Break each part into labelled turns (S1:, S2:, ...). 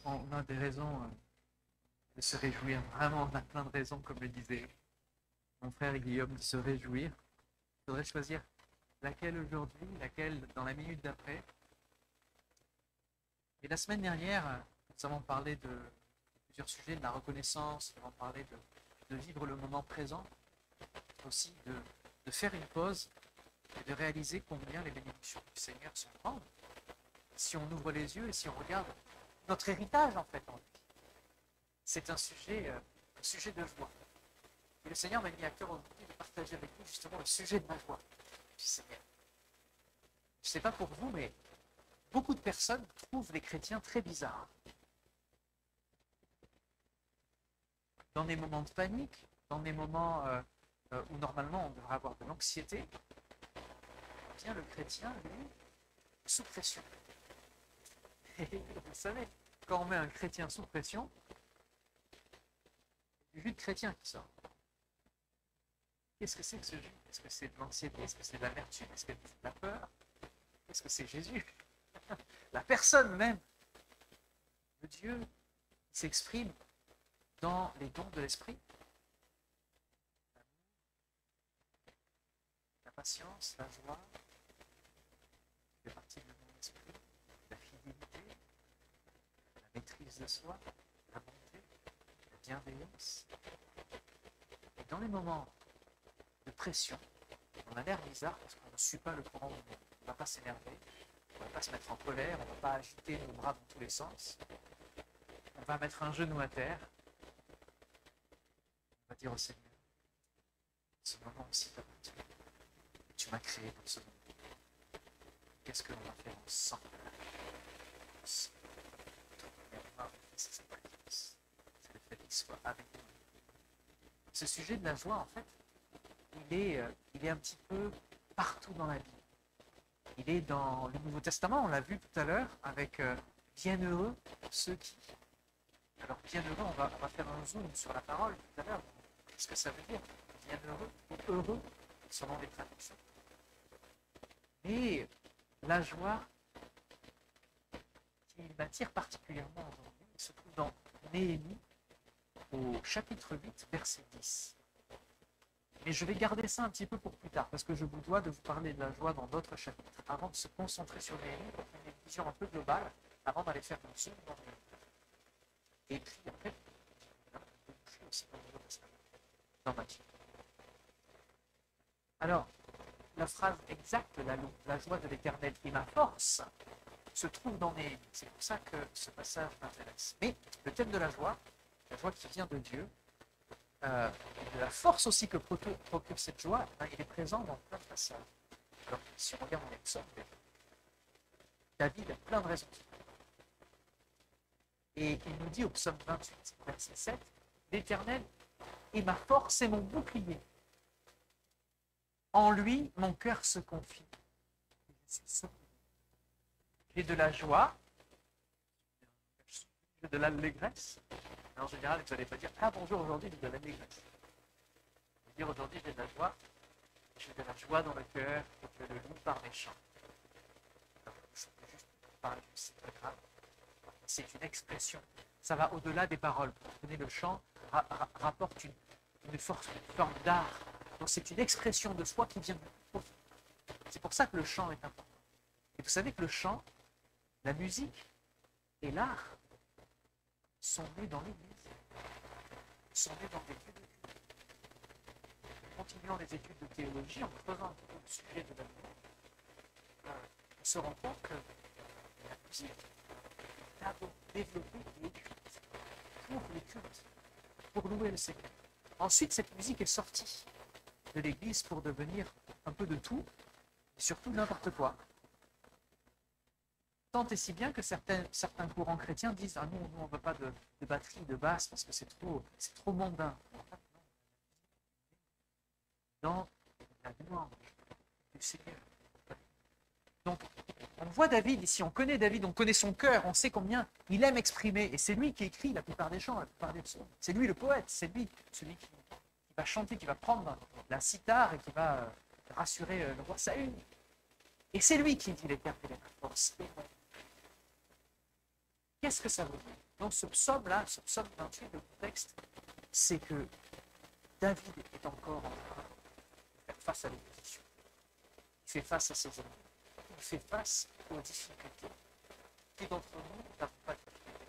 S1: On a des raisons de se réjouir. Vraiment, on a plein de raisons, comme le disait mon frère Guillaume, de se réjouir. Il faudrait choisir laquelle aujourd'hui, laquelle dans la minute d'après. Et la semaine dernière, nous avons parlé de plusieurs sujets, de la reconnaissance, nous avons parlé de vivre le moment présent, aussi de faire une pause et de réaliser combien les bénédictions du Seigneur sont grandes. Si on ouvre les yeux et si on regarde notre héritage, en fait, en lui, c'est un sujet de joie. Et le Seigneur m'a mis à cœur aujourd'hui de partager avec vous justement le sujet de ma joie du Seigneur. Je ne sais pas pour vous, mais beaucoup de personnes trouvent les chrétiens très bizarres. Dans des moments de panique, dans des moments où normalement on devrait avoir de l'anxiété, eh bien le chrétien, lui, est sous pression. Et vous savez, quand on met un chrétien sous pression, il y a du jus de chrétien qui sort. Qu'est-ce que c'est que ce jus? Est-ce que c'est de l'anxiété? Est-ce que c'est de l'amertume? Est-ce que c'est de la peur? Est-ce que c'est Jésus? La personne même de Dieu s'exprime dans les dons de l'esprit. La patience, la joie, fait partie de l'esprit, la fidélité, la maîtrise de soi, la bonté, la bienveillance. Et dans les moments de pression, on a l'air bizarre parce qu'on ne suit pas le courant du monde. On ne va pas s'énerver, on ne va pas se mettre en colère, on ne va pas agiter nos bras dans tous les sens. On va mettre un genou à terre. On va dire au Seigneur, ce moment aussi t'appartient. Tu m'as créé pour ce moment. Qu'est-ce que l'on va faire ensemble? C'est le fait qu'il soit avec nous. Ce sujet de la joie, en fait, il est un petit peu partout dans la Bible. Il est dans le Nouveau Testament, on l'a vu tout à l'heure, avec bienheureux ceux qui. Alors, bienheureux, on va faire un zoom sur la parole tout à l'heure. Qu'est-ce que ça veut dire? Bienheureux ou heureux, selon les traductions. Et la joie qui m'attire particulièrement aujourd'hui se trouve dans Néhémie, au chapitre 8, verset 10. Mais je vais garder ça un petit peu pour plus tard, parce que je vous dois de vous parler de la joie dans d'autres chapitres, avant de se concentrer sur Néhémie, pour une vision un peu globale, avant d'aller faire une zoom dans Néhémie. Et puis après, je vais aussi dans Matthieu. Alors, la phrase exacte, la joie de l'Éternel est ma force, se trouve dans Néhémie. C'est pour ça que ce passage m'intéresse. Mais le thème de la joie qui vient de Dieu, de la force aussi que procure cette joie, il est présent dans plein de passages. Alors, si on regarde dans les psaumes, David a plein de raisons. Et il nous dit au psaume 28, verset 7, l'Éternel est ma force et mon bouclier. En lui, mon cœur se confie. J'ai de la joie, j'ai de l'allégresse. En général, vous n'allez pas dire « Ah bonjour, aujourd'hui j'ai de l'allégresse ». Vous allez dire « Aujourd'hui j'ai de la joie, j'ai de la joie dans le cœur et je le loue par mes chants ». Alors, je peux juste parler, c'est pas grave. C'est une expression. Ça va au-delà des paroles. Vous comprenez, le chant rapporte une forme d'art. Donc c'est une expression de soi qui vient du profond. C'est pour ça que le chant est important. Et vous savez que le chant, la musique et l'art sont nés dans l'Église, sont nés dans des lieux de culte. Continuant les études de théologie, en creusant un peu le sujet de la vie, on se rend compte que la musique a développé les cultes, pour les cultes, pour louer le Seigneur. Ensuite, cette musique est sortie de l'Église pour devenir un peu de tout, et surtout n'importe quoi. Tant et si bien que certains courants chrétiens disent « Ah non, on ne veut pas de batterie, de basse, parce que c'est trop mondain. » Dans la louange du Seigneur. Donc, on voit David ici, on connaît David, on connaît son cœur, on sait combien il aime exprimer, et c'est lui qui écrit la plupart des chants, la plupart des psaumes. C'est lui le poète, c'est lui celui qui va chanter, qui va prendre la cithare et qui va rassurer le roi Saül. Et c'est lui qui dit l'Éternel est ma force. Qu'est-ce que ça veut dire? Donc ce psaume-là, ce psaume 28, le contexte, c'est que David est encore en train de faire face à l'opposition. Il fait face à ses ennemis. Il fait face aux difficultés. Qui d'entre nous n'avons pas de difficultés?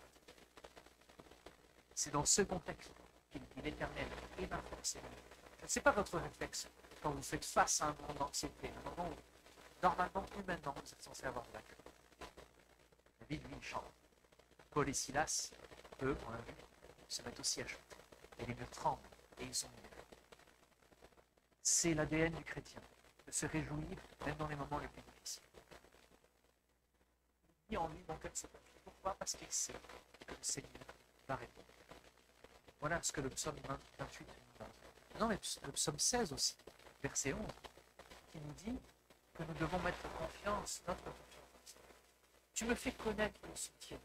S1: C'est dans ce contexte qu'il dit l'Éternel est ma force et ma lutte. Je ne sais pas votre réflexe quand vous faites face à un moment d'anxiété, un moment où, normalement, humainement, vous êtes censé avoir de la cœur. David, lui, il chante. Paul et Silas, eux, on l'a vu, se mettent aussi à chanter. Et les murs tremblent et ils sont libérés. C'est l'ADN du chrétien, de se réjouir même dans les moments les plus difficiles. Il dit en lui, mon cœur se confie. Pourquoi? Parce qu'il sait que le Seigneur va répondre. Voilà ce que le psaume 28 nous dit. Non, mais le psaume 16 aussi, verset 11, qui nous dit que nous devons mettre confiance, notre confiance. Tu me fais connaître le soutien.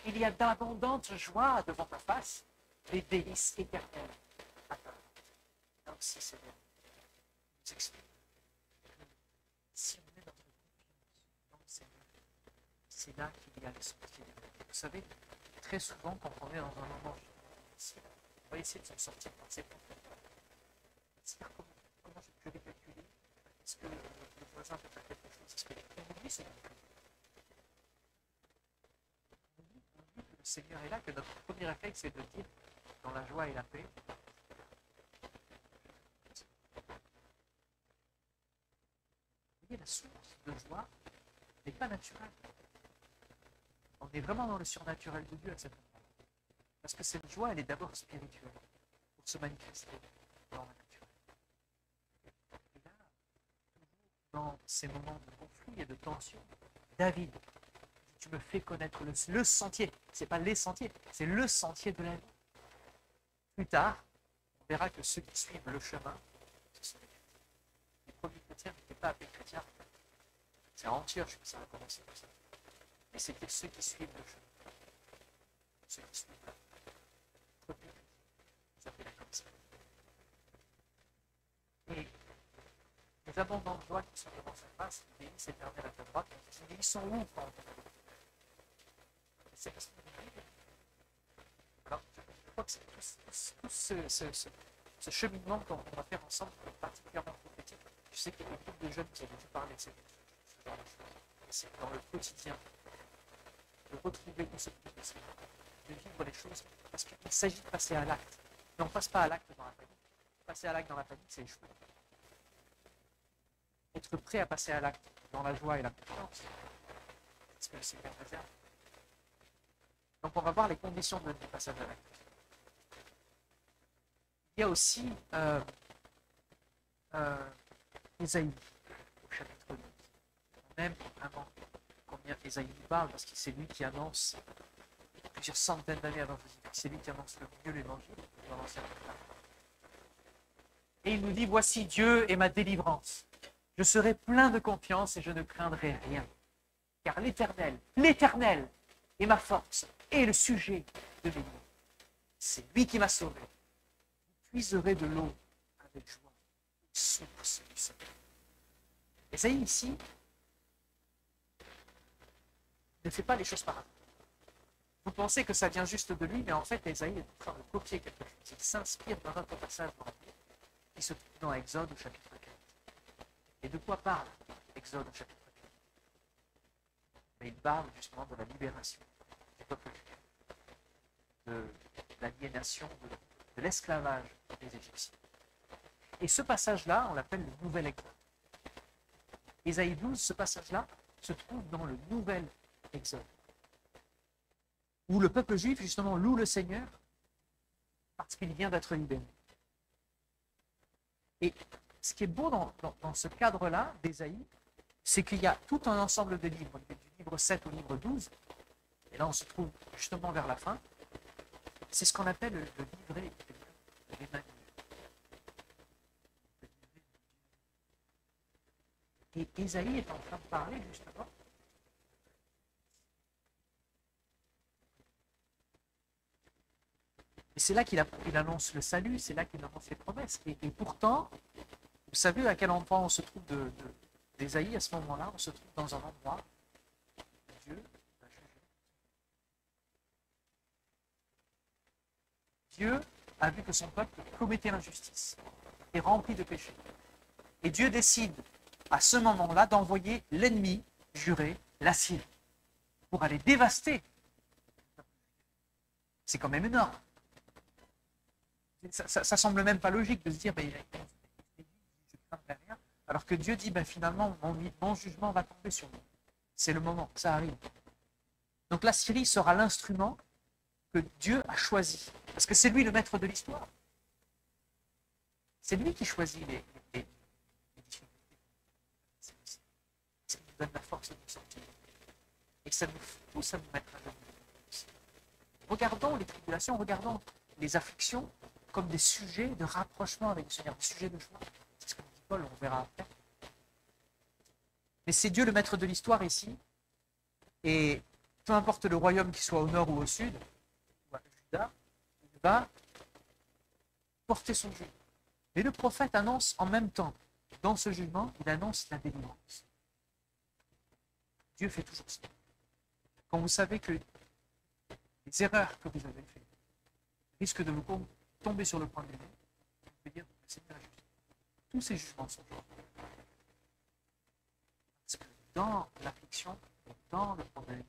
S1: Il y a d'abondantes joies devant ta face, des délices éternelles à ta droite. Là aussi, c'est bien. Nous explique que si on met notre confiance dans le Seigneur, c'est là qu'il y a le soutien. Vous savez, très souvent, quand on est dans un moment difficile, on va essayer de s'en sortir par ses propres moyens. C'est-à-dire comment je vais calculer? Est-ce que le voisin peut faire quelque chose? Est-ce que on oublie ce que le Seigneur est là, que notre premier réflexe c'est de dire dans la joie et la paix. Vous voyez, la source de joie n'est pas naturelle. On est vraiment dans le surnaturel de Dieu à cet moment. Parce que cette joie, elle est d'abord spirituelle, pour se manifester dans la nature. Et là, dans ces moments de conflit et de tension, David, tu me fais connaître le sentier. Ce n'est pas les sentiers, c'est le sentier de la vie. Plus tard, on verra que ceux qui suivent le chemin, ce sont les chrétiens. Les premiers chrétiens n'étaient pas appelés chrétiens. C'est à Antioche que ça a commencé comme ça. Mais c'était ceux qui suivent le chemin. Ceux qui suivent la premiers chrétiens. Ils s'appelaient comme ça. Et les abondants de joie qui sont devant sa face, les délices éternelles à ta droite, ils sont où quand c'est parce qu'on est. Alors, je crois que c'est tout ce cheminement qu'on va faire ensemble, particulièrement prophétique. Je sais qu'il y a beaucoup de jeunes qui avaient dû parler de ce genre de choses. C'est dans le quotidien de retrouver une sécurité, de vivre les choses, parce qu'il s'agit de passer à l'acte. Mais on ne passe pas à l'acte dans la panique. Passer à l'acte dans la panique, c'est échouer. Être prêt à passer à l'acte dans la joie et la confiance, c'est ce que le Seigneur réserve. Donc on va voir les conditions de notre passage à l'acte. Il y a aussi Ésaïe, au chapitre 12. On aime vraiment combien Ésaïe parle, parce que c'est lui qui annonce, plusieurs centaines d'années avant Jésus-Christ, c'est lui qui annonce le mieux l'évangile dans l'Ancien Testament. Et il nous dit, voici Dieu et ma délivrance. Je serai plein de confiance et je ne craindrai rien. Car l'Éternel est ma force et le sujet de mes nuits. C'est lui qui m'a sauvé. Vous puiserez de l'eau avec joie, source du Seigneur. Ésaïe ici ne fait pas les choses par hasard. Vous pensez que ça vient juste de lui, mais en fait, Ésaïe est en train de copier quelque chose. Il s'inspire d'un autre passage dans la Bible qui se trouve dans Exode au chapitre 4. Et de quoi parle Exode au chapitre 4? Mais il parle justement de la libération du peuple juif, de l'aliénation, de l'esclavage des Égyptiens. Et ce passage-là, on l'appelle le Nouvel Exode. Ésaïe 12, ce passage-là, se trouve dans le Nouvel Exode, où le peuple juif, justement, loue le Seigneur parce qu'il vient d'être libéré. Et ce qui est beau dans ce cadre-là d'Ésaïe, c'est qu'il y a tout un ensemble de livres, du livre 7 au livre 12, et là on se trouve justement vers la fin, c'est ce qu'on appelle le livret de l'Emmanuel. Et Ésaïe est en train de parler justement et c'est là qu'il annonce le salut, c'est là qu'il annonce les promesses. Et pourtant, vous savez à quel endroit on se trouve d'Ésaïe à ce moment-là? On se trouve dans un endroit où Dieu va juger. Dieu a vu que son peuple commettait l'injustice, est rempli de péchés. Et Dieu décide à ce moment-là d'envoyer l'ennemi juré, la Syrie, pour aller dévaster. C'est quand même énorme. Ça semble même pas logique de se dire, ben, je ne craindrai rien, alors que Dieu dit, ben, finalement, mon jugement va tomber sur vous. C'est le moment, ça arrive. Donc la Syrie sera l'instrument que Dieu a choisi, parce que c'est lui le maître de l'histoire. C'est lui qui choisit les difficultés. Ça nous donne la force de nous sortir. Et ça nous pousse à nous mettre à genoux. Regardons les tribulations, regardons les afflictions comme des sujets de rapprochement avec le Seigneur, des sujets de joie. C'est ce que dit Paul, on verra après. Mais c'est Dieu le maître de l'histoire ici. Et peu importe le royaume qui soit au nord ou au sud, Juda, il va porter son jugement. Et le prophète annonce en même temps, dans ce jugement, il annonce la délivrance. Dieu fait toujours ça. Quand vous savez que les erreurs que vous avez faites risquent de vous tomber sur le point de l'année, vous pouvez dire que le Seigneur est juste. Tous ces jugements sont justes. Parce que dans l'affliction, dans le problème,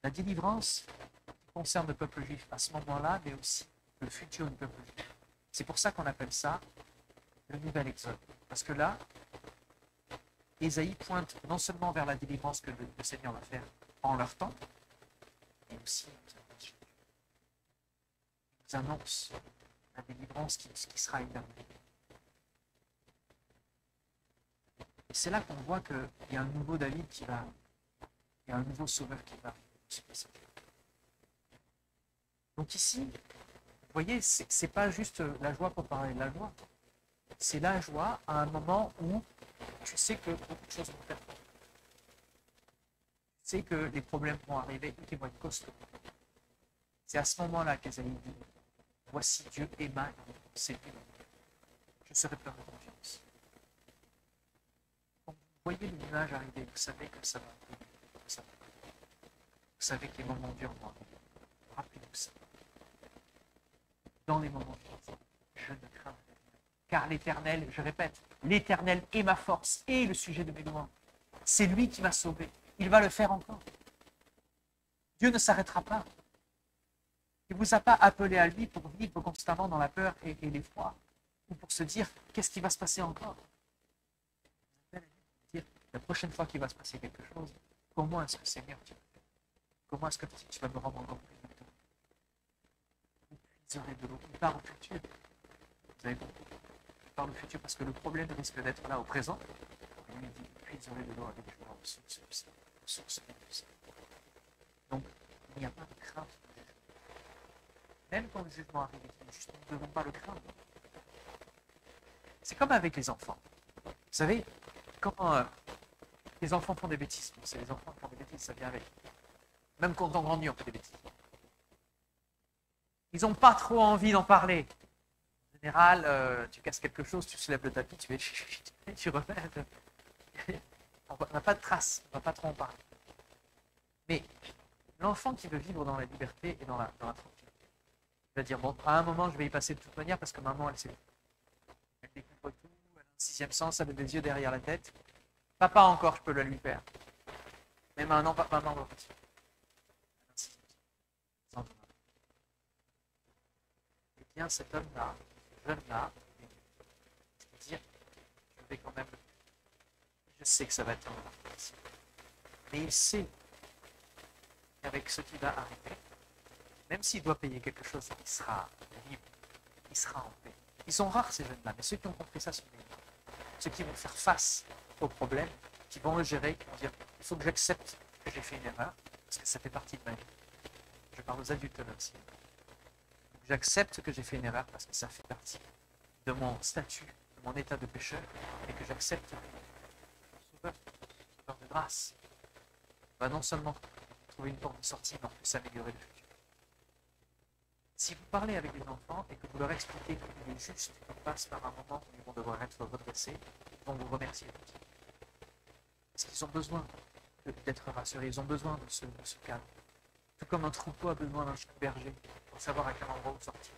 S1: la délivrance concerne le peuple juif à ce moment-là, mais aussi le futur du peuple juif. C'est pour ça qu'on appelle ça le nouvel exode. Parce que là, Ésaïe pointe non seulement vers la délivrance que le Seigneur va faire en leur temps, mais aussi il nous annonce la délivrance qui sera éternelle. Et c'est là qu'on voit qu'il y a un nouveau David qui va, il y a un nouveau sauveur qui va se passer. Donc ici, vous voyez, c'est pas juste la joie pour parler de la joie. C'est la joie à un moment où tu sais que beaucoup de choses vont faire. Tu sais que les problèmes vont arriver et qu'ils vont être costauds. C'est à ce moment-là qu'Ésaïe dit, voici Dieu émane, c'est lui. Je serai plein de confiance. Quand vous voyez le nuage arriver, vous savez que ça va arriver. Vous savez que les moments durs vont arriver. Rappelez-vous ça. Dans les moments durs, je ne crains rien. Car l'Éternel, je répète, l'Éternel est ma force et le sujet de mes louanges. C'est lui qui m'a sauvé. Il va le faire encore. Dieu ne s'arrêtera pas. Il ne vous a pas appelé à lui pour vivre constamment dans la peur et l'effroi, ou pour se dire qu'est-ce qui va se passer encore. La prochaine fois qu'il va se passer quelque chose, comment est-ce que Seigneur tu vas faire? Comment est-ce que tu vas me rendre encore plus maintenant? Vous puiserez de l'eau. Il part au futur. Vous avez compris? Il part au futur parce que le problème risque d'être là au présent. Et lui dit puiserez de l'eau avec joie, source de. Donc, il n'y a pas de crainte. Même quand le jugement arrive, juste, nous ne devons pas le craindre. C'est comme avec les enfants. Vous savez, quand les enfants font des bêtises, c'est les enfants qui font des bêtises, ça vient avec. Même quand on grandit, on fait des bêtises. Ils n'ont pas trop envie d'en parler. En général, tu casses quelque chose, tu soulèves le tapis, tu fais tu remets. On n'a pas de traces, on ne va pas trop en parler. Mais l'enfant qui veut vivre dans la liberté et dans la tranquillité, il va dire, bon, à un moment, je vais y passer de toute manière parce que maman, elle sait. Elle découvre tout, elle a un sixième sens, elle a des yeux derrière la tête. Papa encore, je peux le lui faire. Mais maintenant, maman va passer. Eh bien, cet homme-là, ce jeune-là, il va dire, je vais quand même, je sais que ça va être un moment difficile. Mais il sait qu'avec ce qui va arriver, même s'il doit payer quelque chose, il sera libre, il sera en paix. Ils sont rares ces jeunes-là, mais ceux qui ont compris ça sont des gens. Ceux qui vont faire face aux problèmes, qui vont le gérer, qui vont dire il faut que j'accepte que j'ai fait une erreur, parce que ça fait partie de ma vie. Je parle aux adultes là aussi. J'accepte que j'ai fait une erreur parce que ça fait partie de mon statut, de mon état de pécheur, et que j'accepte que le sauveur de grâce va non seulement trouver une porte de sortie, mais en plus s'améliorer le futur. Si vous parlez avec des enfants et que vous leur expliquez qu'il est juste qu'ils passent par un moment où ils vont devoir être redressés, ils vont vous remercier. Parce qu'ils ont besoin d'être rassurés, ils ont besoin de ce calme. Tout comme un troupeau a besoin d'un berger pour savoir à quel endroit où sortir.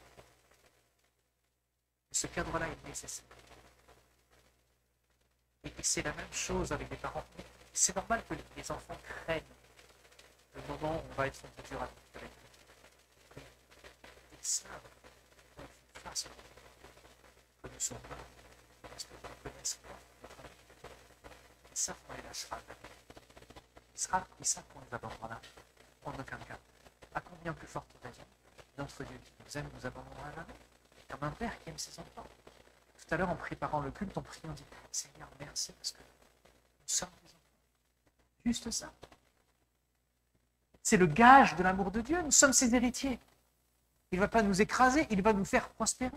S1: Et ce cadre-là est nécessaire. Et c'est la même chose avec les parents. C'est normal que les enfants craignent le moment où on va être un peu dur avec eux. Ils savent qu'on fasse que nous sommes là, parce qu'ils ne connaissent pas notre avis. Ils savent qu'on les lâchera. Ils savent qu'on les abandonnera en aucun cas. À combien plus forte raison, notre Dieu qui nous aime nous abandonnera jamais, comme un père qui aime ses enfants. Tout à l'heure, en préparant le culte, on prie, on dit Seigneur, merci parce que nous sommes des enfants. Juste ça. C'est le gage de l'amour de Dieu. Nous sommes ses héritiers. Il ne va pas nous écraser, il va nous faire prospérer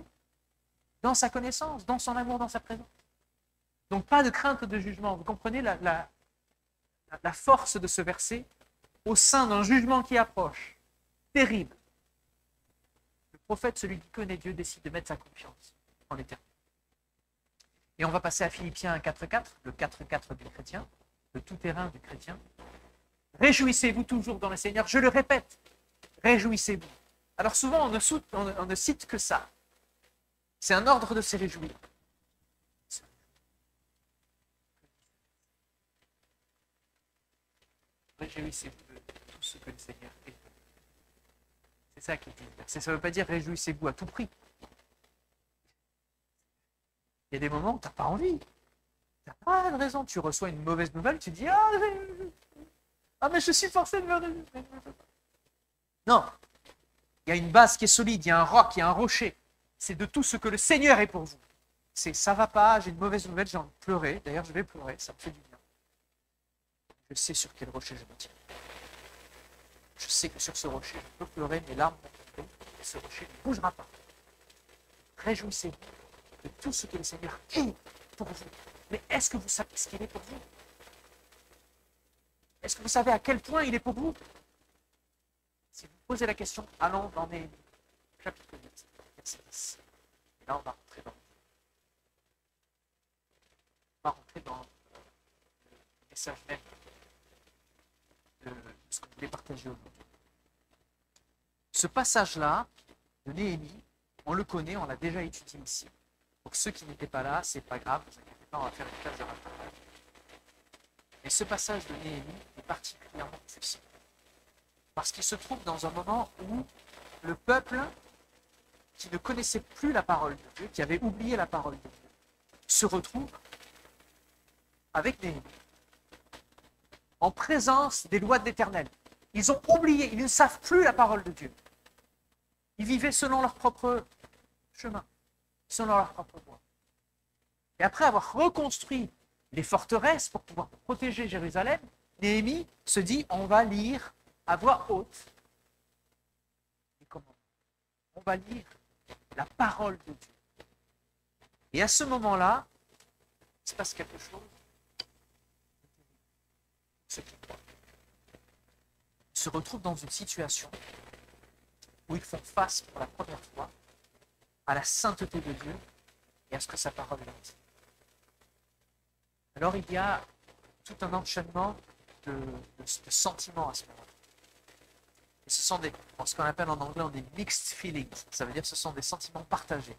S1: dans sa connaissance, dans son amour, dans sa présence. Donc, pas de crainte de jugement. Vous comprenez la force de ce verset au sein d'un jugement qui approche. Terrible. Le prophète, celui qui connaît Dieu, décide de mettre sa confiance en l'éternel. Et on va passer à Philippiens 4.4, le 4.4 du chrétien, le tout-terrain du chrétien. Réjouissez-vous toujours dans le Seigneur. Je le répète, réjouissez-vous. Alors souvent, on ne cite que ça. C'est un ordre de se réjouir. Réjouissez-vous de tout ce que le Seigneur fait. C'est ça qui est dit. Ça ne veut pas dire réjouissez-vous à tout prix. Il y a des moments où tu n'as pas envie. Tu n'as pas de raison. Tu reçois une mauvaise nouvelle, tu dis mais je suis forcé de me réjouir. Non. Il y a une base qui est solide, il y a un roc, il y a un rocher. C'est de tout ce que le Seigneur est pour vous. C'est ça va pas, j'ai une mauvaise nouvelle, j'ai envie de pleurer. D'ailleurs, je vais pleurer, ça me fait du bien. Je sais sur quel rocher je me tiens. Je sais que sur ce rocher, je peux pleurer, mes larmes vont tomber, et ce rocher ne bougera pas. Réjouissez-vous de tout ce que le Seigneur est pour vous. Mais est-ce que vous savez ce qu'il est pour vous? Est-ce que vous savez à quel point il est pour vous? Si vous posez la question, allons dans Néhémie, chapitre 8, verset 10. Et là, on va rentrer dans le message même de ce que vous voulez partager aujourd'hui. Ce passage-là, de Néhémie, on le connaît, on l'a déjà étudié ici. Pour ceux qui n'étaient pas là, c'est pas grave, ne vous inquiétez pas, on va faire une classe de rattrapage. Mais ce passage de Néhémie est particulièrement difficile. Parce qu'il se trouve dans un moment où le peuple, qui ne connaissait plus la parole de Dieu, qui avait oublié la parole de Dieu, se retrouve avec Néhémie, en présence des lois de l'Éternel. Ils ont oublié, ils ne savent plus la parole de Dieu. Ils vivaient selon leur propre chemin, selon leur propre voie. Et après avoir reconstruit les forteresses pour pouvoir protéger Jérusalem, Néhémie se dit, on va lire à voix haute. Et comment? On va lire la parole de Dieu. Et à ce moment-là, il se passe quelque chose. Ceux qui croient se retrouvent dans une situation où ils font face pour la première fois à la sainteté de Dieu et à ce que sa parole leur dit. Alors il y a tout un enchaînement de sentiments à ce moment-là. Et ce sont ce qu'on appelle en anglais des mixed feelings. Ça veut dire que ce sont des sentiments partagés.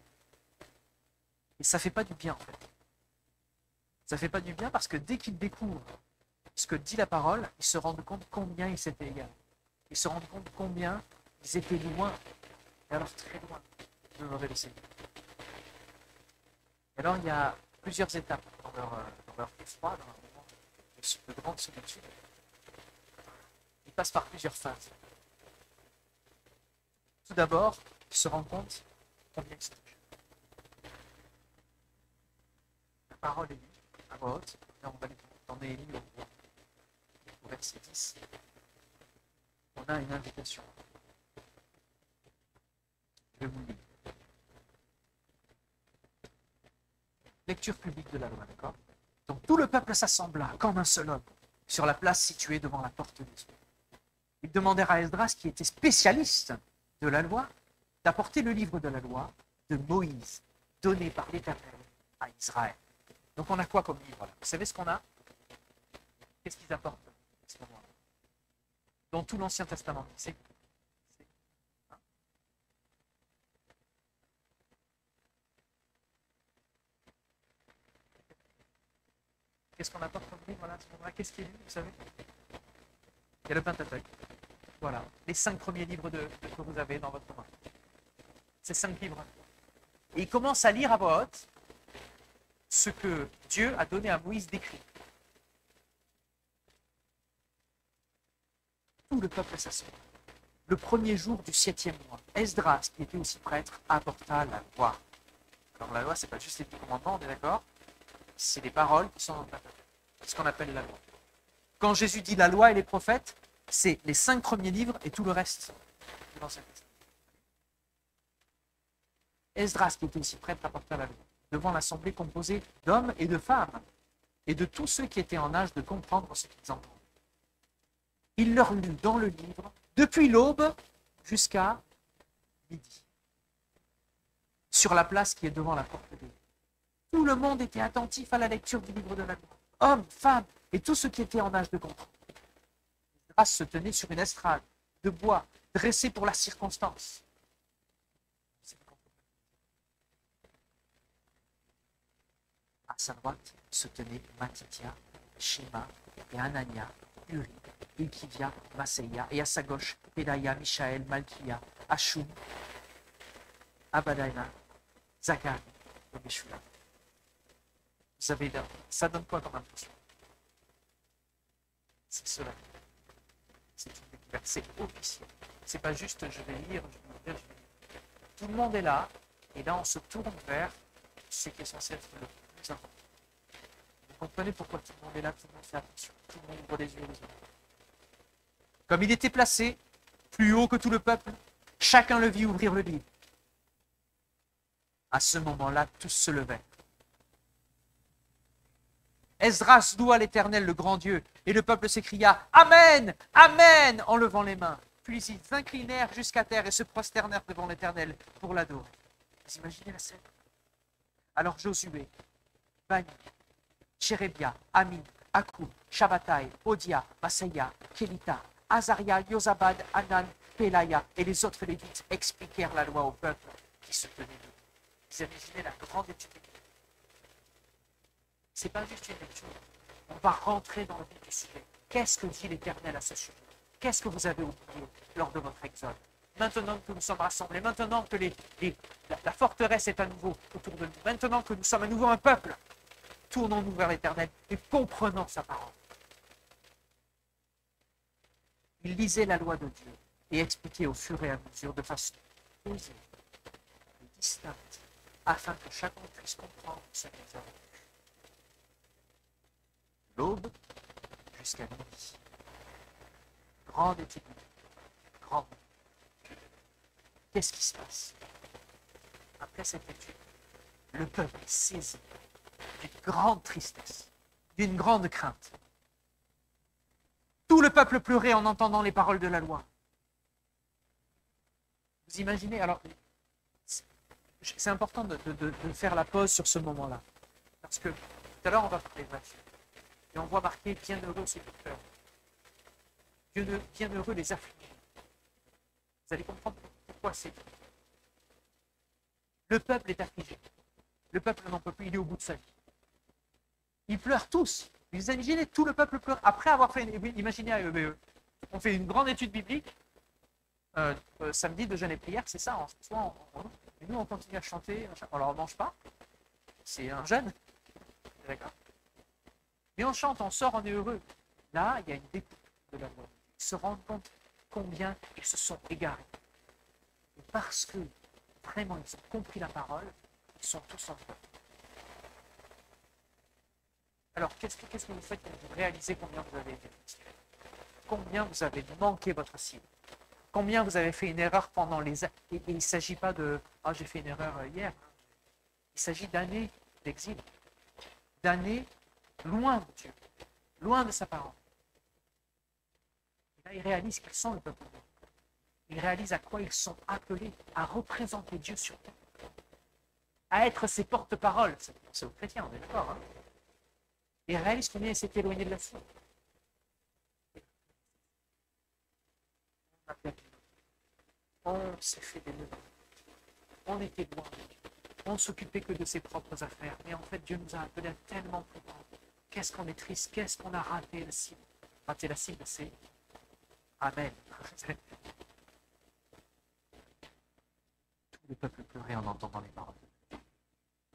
S1: Et ça ne fait pas du bien en fait. Ça ne fait pas du bien parce que dès qu'ils découvrent ce que dit la parole, ils se rendent compte combien ils s'étaient égarés. Ils se rendent compte combien ils étaient loin, et alors très loin, de honorer le Seigneur. Et alors il y a plusieurs étapes dans leur effroi, dans leur moment de grande solitude. Ils passent par plusieurs phases. Tout d'abord, ils se rendent compte combien ils sont touchés. La parole est lue à voix haute. Là, on va aller dans Néhémie au verset 10. On a une invitation. Je vous lis. Lecture publique de la loi, d'accord? Donc tout le peuple s'assembla comme un seul homme sur la place située devant la porte des eaux. Ils demandèrent à Esdras, qui était spécialiste de la loi, d'apporter le livre de la loi de Moïse, donné par l'Éternel à Israël. Donc on a quoi comme livre là? Vous savez ce qu'on a? Qu'est-ce qu'ils apportent à ce moment-là? dans tout l'Ancien Testament. Qu'est-ce qu'on apporte comme livre là, à ce moment-là? Qu'est-ce qui est lu, vous savez? Il y a le Pentateuque. Voilà, les 5 premiers livres que vous avez dans votre main. Ces 5 livres. Et il commence à lire à voix haute ce que Dieu a donné à Moïse d'écrire. Tout le peuple s'assoit. Le premier jour du 7e mois, Esdras, qui était aussi prêtre, apporta la loi. Alors la loi, ce n'est pas juste les 10 commandements, on est d'accord? C'est les paroles qui sont dans le Pentateuque. C'est ce qu'on appelle la loi. Quand Jésus dit la loi et les prophètes, c'est les 5 premiers livres et tout le reste de l'Ancien Testament. Esdras, qui était aussi prêtre, apporta la loi devant l'assemblée composée d'hommes et de femmes et de tous ceux qui étaient en âge de comprendre ce qu'ils entendaient. Il leur lut dans le livre depuis l'aube jusqu'à midi, sur la place qui est devant la porte de Dieu. Tout le monde était attentif à la lecture du livre de la loi. Hommes, femmes et tous ceux qui étaient en âge de comprendre. Esdras se tenait sur une estrade de bois dressée pour la circonstance. À sa droite se tenaient Matithia, Shema et Anania, Uri, Ilkivia, Maseia, et à sa gauche, Pédaïa, Michaël, Malkia, Hashum, Abadaïna, Zacharie et Meshulam. Vous savez, ça donne quoi comme impression? C'est cela. C'est une découverte, c'est officiel. C'est pas juste je vais lire, je vais lire. Tout le monde est là, et là on se tourne vers ce qui est censé être le plus important. Vous comprenez pourquoi tout le monde est là, tout le monde fait attention, tout le monde ouvre les yeux les yeux. Comme il était placé, plus haut que tout le peuple, chacun le vit ouvrir le livre. À ce moment-là, tous se levaient. Esdras loua l'Éternel, le grand Dieu, et le peuple s'écria « Amen, Amen !» en levant les mains. Puis ils s'inclinèrent jusqu'à terre et se prosternèrent devant l'Éternel pour l'adorer. Vous imaginez la scène? Alors Josué, Bani, Chérébia, Amin, Akoub, Shabbatai, Odia, Maseia, Kelita, Azaria, Yozabad, Anan, Pelaya et les autres lévites expliquèrent la loi au peuple qui se tenait debout. Vous imaginez la grande étude. Ce n'est pas juste une lecture. On va rentrer dans le vif du sujet. Qu'est-ce que dit l'Éternel à ce sujet? Qu'est-ce que vous avez oublié lors de votre exode? Maintenant que nous sommes rassemblés, maintenant que la forteresse est à nouveau autour de nous, maintenant que nous sommes à nouveau un peuple, tournons-nous vers l'Éternel et comprenons sa parole. Il lisait la loi de Dieu et expliquait au fur et à mesure de façon posée et distincte, afin que chacun puisse comprendre ce qu'ils ont vu. L'aube jusqu'à midi. Grande étude. Grande. Qu'est-ce qui se passe? Après cette étude, le peuple est saisi d'une grande tristesse, d'une grande crainte. Tout le peuple pleurait en entendant les paroles de la loi. Vous imaginez? Alors, c'est important de faire la pause sur ce moment-là. Parce que tout à l'heure, on va parler de là-dessus. Et on voit marqué « Bienheureux ceux qui pleurent ». Bienheureux les affligés. Vous allez comprendre pourquoi c'est. Le peuple est affligé. Le peuple n'en peut plus, il est au bout de sa vie. Ils pleurent tous. Vous imaginez, tout le peuple pleure. Après avoir fait, imaginez à EBE, on fait une grande étude biblique, samedi de jeûne et prière, c'est ça, et nous on continue à chanter, on ne mange pas, c'est un jeûne, d'accord? Mais on chante, on sort, on est heureux. Là, il y a une découpe de la loi. Ils se rendent compte combien ils se sont égarés. Et parce que vraiment ils ont compris la parole, ils sont tous en feu. Alors, qu'est-ce que vous faites pour vous réaliser combien vous avez été frustré? Combien vous avez manqué votre cible? Combien vous avez fait une erreur pendant les années? Et il ne s'agit pas de « Ah, j'ai fait une erreur hier ». Il s'agit d'années d'exil, d'années loin de Dieu, loin de sa parole. Et là, ils réalisent qu'ils sont le peuple de Dieu. Ils réalisent à quoi ils sont appelés, à représenter Dieu sur terre, à être ses porte-paroles. C'est aux chrétiens, on est d'accord, hein? Et réalisent combien ils s'étaient éloignés de la foi. On s'est fait des nœuds. On était loin. On s'occupait que de ses propres affaires. Mais en fait, Dieu nous a appelés à tellement plus grand. Qu'est-ce qu'on est triste, qu'est-ce qu'on a raté la cible. Raté la cible, c'est Amen. Tout le peuple pleurait en entendant les paroles.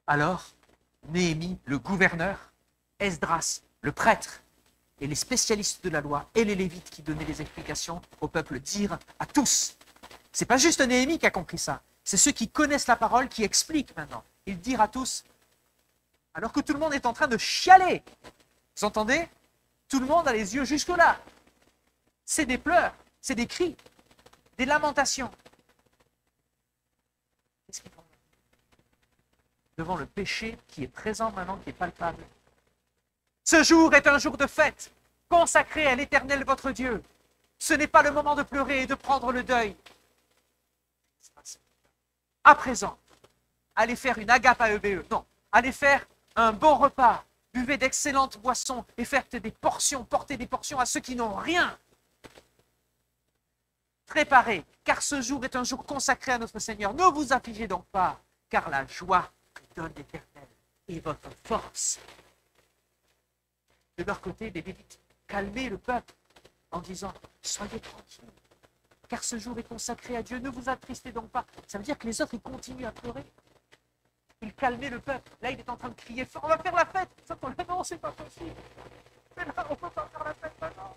S1: Alors, Néhémie, le gouverneur, Esdras, le prêtre, et les spécialistes de la loi, et les Lévites qui donnaient les explications au peuple, dirent à tous. C'est pas juste Néhémie qui a compris ça, c'est ceux qui connaissent la parole qui expliquent maintenant. Ils dirent à tous, alors que tout le monde est en train de chialer. Vous entendez? Tout le monde a les yeux jusque-là. C'est des pleurs, c'est des cris, des lamentations. Qu'est-ce qu'ils font devant le péché qui est présent maintenant, qui est palpable? Ce jour est un jour de fête, consacré à l'Éternel votre Dieu. Ce n'est pas le moment de pleurer et de prendre le deuil. À présent, allez faire une agape à EBE. Non, allez faire un bon repas, buvez d'excellentes boissons et faites des portions, portez des portions à ceux qui n'ont rien. Préparez, car ce jour est un jour consacré à notre Seigneur. Ne vous affligez donc pas, car la joie que donne l'Éternel est votre force. De leur côté, les Lévites calmaient le peuple en disant « Soyez tranquilles, car ce jour est consacré à Dieu, ne vous attristez donc pas. » Ça veut dire que les autres, ils continuent à pleurer. Ils calmaient le peuple. Là, il est en train de crier fort, on va faire la fête. Non, c'est pas possible. Mais là, on ne peut pas faire la fête maintenant.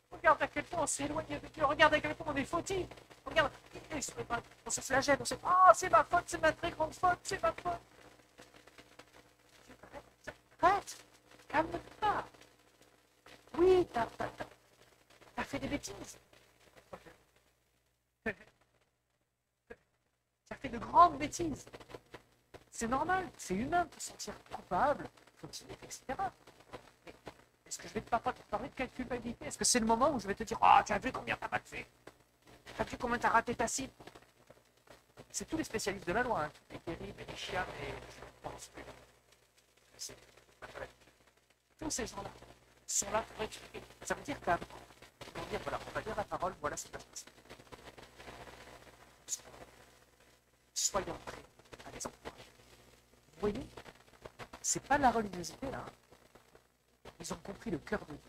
S1: Regarde à quel point on s'est éloigné de Dieu. Regarde à quel point on est fautif. Regarde, on se flagelle. On se dit, oh, c'est ma faute, c'est ma très grande faute, c'est ma faute. Arrête, calme-toi. Oui, t'as fait des bêtises. T'as fait de grandes bêtises. C'est normal, c'est humain de se sentir coupable, fautif, etc. Mais est-ce que je vais te parler de quelle culpabilité? Est-ce que c'est le moment où je vais te dire « Oh, tu as vu combien t'as mal fait? Tu as vu combien t'as raté ta cible ?» C'est tous les spécialistes de la loi, hein, les Kérib et les Chiam et je ne pense plus. Tous ces gens-là sont là pour expliquer. Ça veut dire qu'à pour dire, voilà, on va dire la parole, voilà ce qui va se passer. Soyons prêts à les encourager. Vous voyez, c'est pas la religiosité là. Ils ont compris le cœur de Dieu.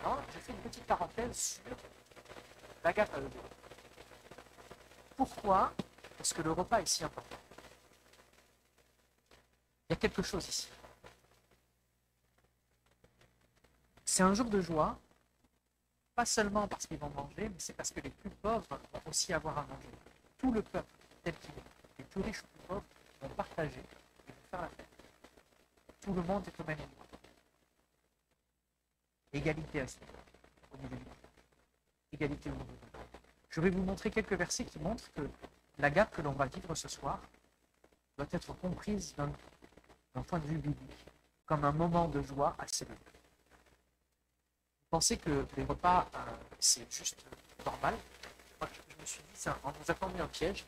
S1: Alors, je fais une petite parenthèse sur l'agape à eux. Pourquoi est-ce que le repas est si important? Il y a quelque chose ici. C'est un jour de joie, pas seulement parce qu'ils vont manger, mais c'est parce que les plus pauvres vont aussi avoir à manger. Tout le peuple, tel qu'il est, les plus riches ou les plus pauvres, vont partager et vont faire la fête. Tout le monde est au même niveau. Égalité à ce niveau, au niveau du monde. Égalité au niveau du monde. Je vais vous montrer quelques versets qui montrent que l'agape que l'on va vivre ce soir doit être comprise d'un point de vue biblique, comme un moment de joie à célébrer. Vous pensez que les repas, c'est juste normal? Moi, je me suis dit, on nous a tendu un piège.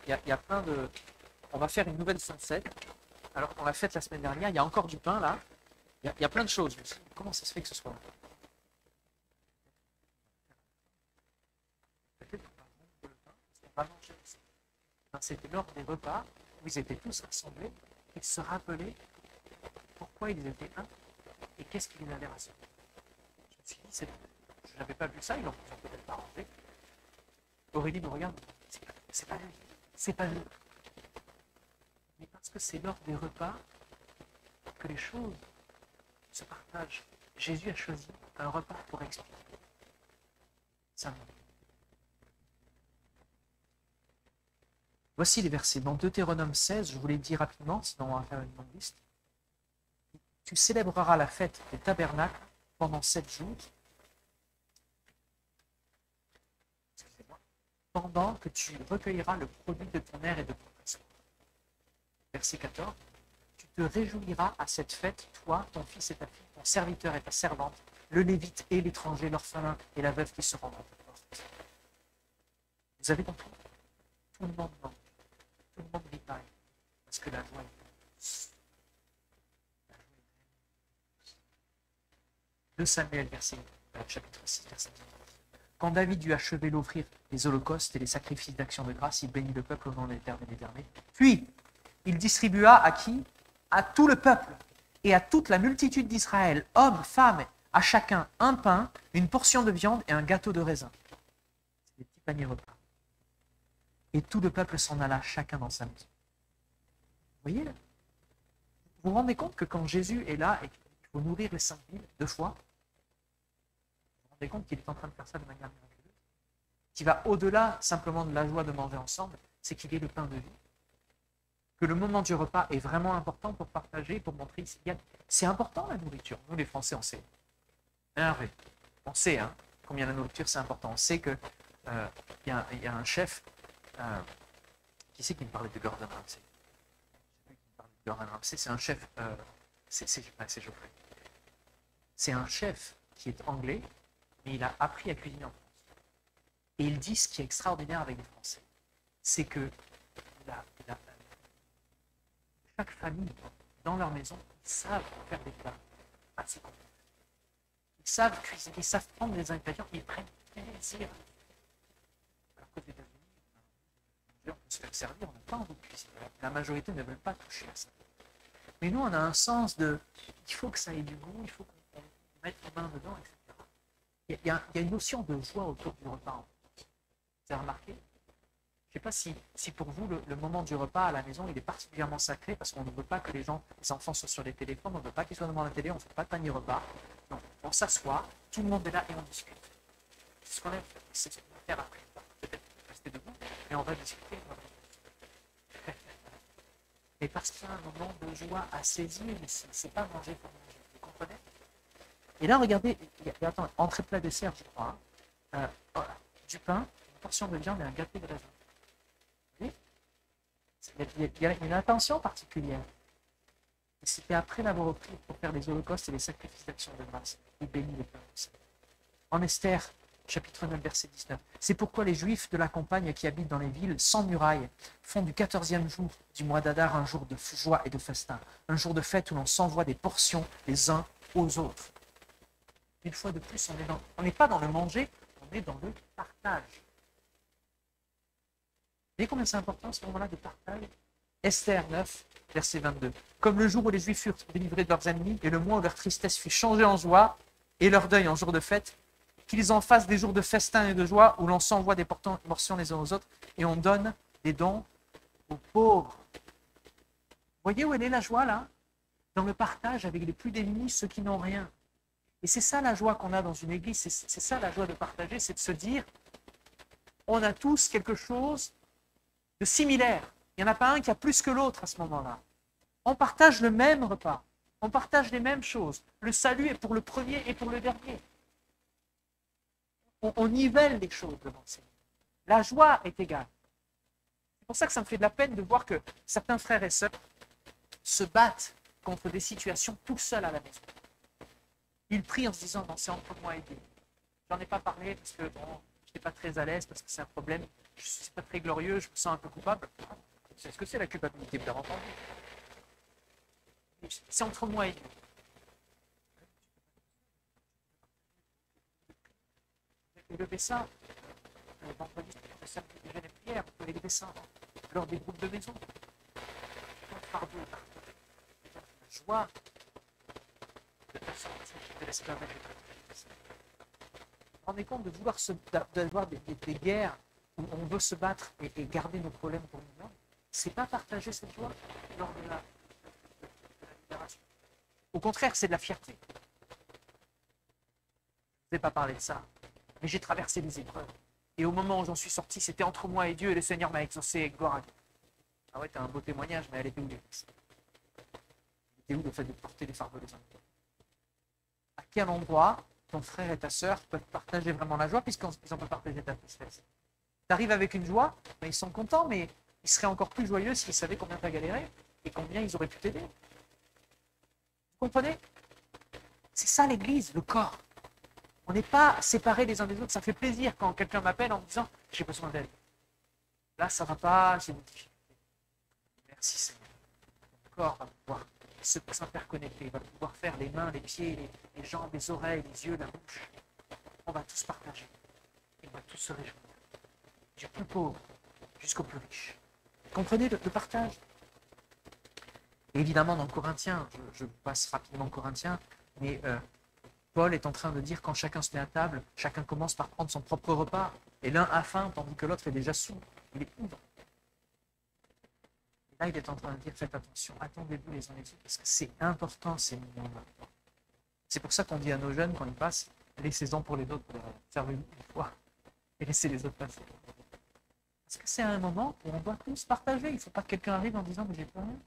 S1: Il y a plein de... On va faire une nouvelle sunset. Alors qu'on l'a faite la semaine dernière, il y a encore du pain là. Il y a plein de choses. Comment ça se fait que ce soit là? Peut-être qu'on va rompre le pain, parce qu'on va manger aussi. C'était lors des repas où ils étaient tous rassemblés, ils se rappelaient pourquoi ils étaient un et qu'est-ce qui les avait rassemblés. Je me suis dit, je n'avais pas vu ça, ils l'ont peut-être pas rangé. Aurélie me regarde, c'est pas lui, c'est pas lui. Mais parce que c'est lors des repas que les choses se partagent. Jésus a choisi un repas pour expliquer ça. Voici les versets. Dans Deutéronome 16, je vous les dis rapidement, sinon on va faire une longue liste. Tu célébreras la fête des tabernacles pendant 7 jours, pendant que tu recueilleras le produit de ton air et de ton poisson. Verset 14. Tu te réjouiras à cette fête, toi, ton fils et ta fille, ton serviteur et ta servante, le lévite et l'étranger, l'orphelin et la veuve qui se rendront à ta porte. Vous avez compris? Tout le monde mange. Tout le monde détaille. Parce que la joie est... 2 Samuel, chapitre 6, verset 10.
S2: Quand David eut achevé d'offrir les holocaustes et les sacrifices d'action de grâce, il bénit le peuple au nom de l'Éternel des armées. Puis, il distribua à qui? À tout le peuple et à toute la multitude d'Israël, hommes, femmes, à chacun un pain, une portion de viande et un gâteau de raisin. C'est des petits paniers repas. Et tout le peuple s'en alla, chacun dans sa maison. Vous voyez là? Vous vous rendez compte que quand Jésus est là et qu'il faut nourrir les 5000 2 fois, vous vous rendez compte qu'il est en train de faire ça de manière miraculeuse, qui va au-delà simplement de la joie de manger ensemble, c'est qu'il est le pain de vie. Que le moment du repas est vraiment important pour partager, pour montrer. C'est important la nourriture. Nous les Français, on sait. On sait combien la nourriture c'est important. On sait qu'il y a un chef, qui c'est qui me parlait de Gordon Ramsay? Gordon Ramsay, c'est un chef, c'est Geoffrey. C'est un chef qui est anglais, mais il a appris à cuisiner en France. Et il dit ce qui est extraordinaire avec les Français, c'est que chaque famille, dans leur maison, ils savent faire des plats assez complexes. Ils savent cuisiner, ils savent prendre des ingrédients, ils prennent plaisir. Alors qu'aux États-Unis, on peut se faire servir, on n'a pas envie de cuisiner. La majorité ne veut pas toucher à ça. Mais nous, on a un sens de il faut que ça ait du goût, il faut qu'on mette les mains dedans, etc. Il y a une notion de joie autour du repas. Vous avez remarqué? Je ne sais pas si pour vous, le moment du repas à la maison, il est particulièrement sacré parce qu'on ne veut pas que les enfants soient sur les téléphones, on ne veut pas qu'ils soient devant la télé, on ne fait pas de panier repas. Donc, on s'assoit, tout le monde est là et on discute. C'est ce qu'on aime, c'est ce qu'on va faire après. Peut-être rester debout, mais on va discuter. Mais parce qu'il y a un moment de joie à saisir, mais ce n'est pas manger pour manger. Vous comprenez? Et là, regardez, attends, entrée plat dessert, je crois. Voilà, du pain, une portion de viande et un gâteau de raisin. Il y a une attention particulière. Et c'était après l'avoir repris pour faire les holocaustes et les sacrifices d'action de grâce. Il bénit les peuples. En Esther, chapitre 9, verset 19. C'est pourquoi les Juifs de la campagne qui habitent dans les villes sans murailles font du 14e jour du mois d'Adar un jour de joie et de festin, un jour de fête où l'on s'envoie des portions les uns aux autres. Une fois de plus, on n'est pas dans le manger, on est dans le partage. Vous voyez combien c'est important ce moment-là de partage? Esther 9, verset 22. Comme le jour où les Juifs furent délivrés de leurs ennemis et le mois où leur tristesse fut changée en joie et leur deuil en jour de fête, qu'ils en fassent des jours de festin et de joie où l'on s'envoie des portions les uns aux autres et on donne des dons aux pauvres. Vous voyez où elle est la joie là? Dans le partage avec les plus démunis, ceux qui n'ont rien. Et c'est ça la joie qu'on a dans une église, c'est ça la joie de partager, c'est de se dire, on a tous quelque chose de similaire. Il n'y en a pas un qui a plus que l'autre à ce moment-là. On partage le même repas. On partage les mêmes choses. Le salut est pour le premier et pour le dernier. On nivelle les choses devant le Seigneur. La joie est égale. C'est pour ça que ça me fait de la peine de voir que certains frères et sœurs se battent contre des situations tout seuls à la maison. Ils prient en se disant, non, c'est entre moi et Dieu. J'en ai pas parlé parce que bon, je n'étais pas très à l'aise, parce que c'est un problème. Je ne suis pas très glorieux, je me sens un peu coupable. C'est ce que c'est la culpabilité, bien entendu. C'est entre moi et Dieu. Vous levez ça, le vendredi, le samedi, déjeuner de prière, vous pouvez lever ça lors des groupes de maison. Fardeau, la joie de ta sortie de l'esclavage. Vous vous rendez compte de vouloir d'avoir des guerres où on veut se battre et garder nos problèmes pour nous-mêmes? C'est pas partager cette joie lors de la libération. Au contraire, c'est de la fierté. Je ne vais pas parler de ça, mais j'ai traversé des épreuves. Et au moment où j'en suis sorti, c'était entre moi et Dieu, et le Seigneur m'a exaucé, gloire à Dieu. Ah ouais, t'as un beau témoignage, mais elle était où l'église? Elle était où le fait de porter les fardeaux les uns les autres? À quel endroit ton frère et ta sœur peuvent partager vraiment la joie, puisqu'ils ont pas partagé ta tristesse? Tu arrives avec une joie, ben ils sont contents, mais ils seraient encore plus joyeux s'ils savaient combien tu as galéré et combien ils auraient pu t'aider. Vous comprenez? C'est ça l'église, le corps. On n'est pas séparés les uns des autres. Ça fait plaisir quand quelqu'un m'appelle en me disant « j'ai besoin d'aide ». Là, ça ne va pas, j'ai des difficultés. Merci Seigneur. Le corps va pouvoir s'interconnecter, il va pouvoir faire les mains, les pieds, les jambes, les oreilles, les yeux, la bouche. On va tous partager. va tous se réjouir. Du plus pauvre jusqu'au plus riche. Comprenez le partage? Et évidemment, dans Corinthiens, je passe rapidement Corinthiens, mais Paul est en train de dire quand chacun se met à table, chacun commence par prendre son propre repas, et l'un a faim tandis que l'autre est déjà saoul, il est ivre. Et là, il est en train de dire faites attention, attendez-vous les uns les autres, parce que c'est important ces moments-là. C'est pour ça qu'on dit à nos jeunes, quand ils passent, laissez-en pour les autres, servez-vous une fois, et laissez les autres passer. Parce que c'est un moment où on doit tous partager, il ne faut pas que quelqu'un arrive en disant mais j'ai plus rien.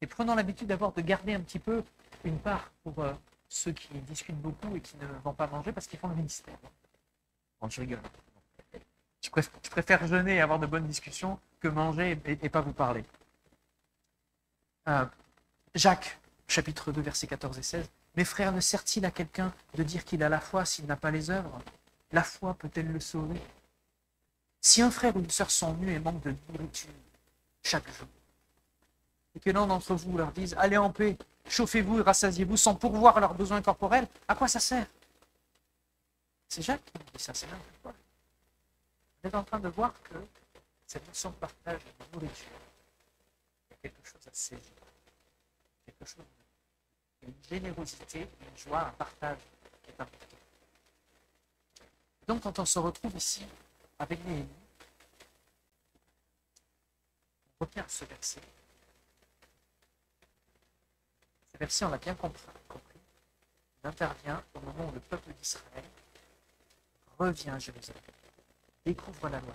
S2: Et prenons l'habitude d'abord de garder un petit peu une part pour ceux qui discutent beaucoup et qui ne vont pas manger parce qu'ils font le ministère. Bon, je rigole. Je préfère jeûner et avoir de bonnes discussions que manger et pas vous parler. Jacques, chapitre 2, versets 14 et 16. Mes frères, ne sert-il à quelqu'un de dire qu'il a la foi s'il n'a pas les œuvres? La foi peut-elle le sauver? Si un frère ou une sœur sont nus et manquent de nourriture chaque jour, et que l'un d'entre vous leur dise « Allez en paix, chauffez-vous et rassasiez-vous sans pourvoir leurs besoins corporels », à quoi ça sert? C'est Jacques qui dit ça, c'est n'importe quoi. Vous êtes en train de voir que cette notion de partage de nourriture, il y a quelque chose à saisir, quelque chose une générosité, une joie, un partage qui est important. Donc quand on se retrouve ici avec Néhémie, on retient ce verset. Ce verset, on l'a bien compris. Il intervient au moment où le peuple d'Israël revient à Jérusalem, découvre la loi.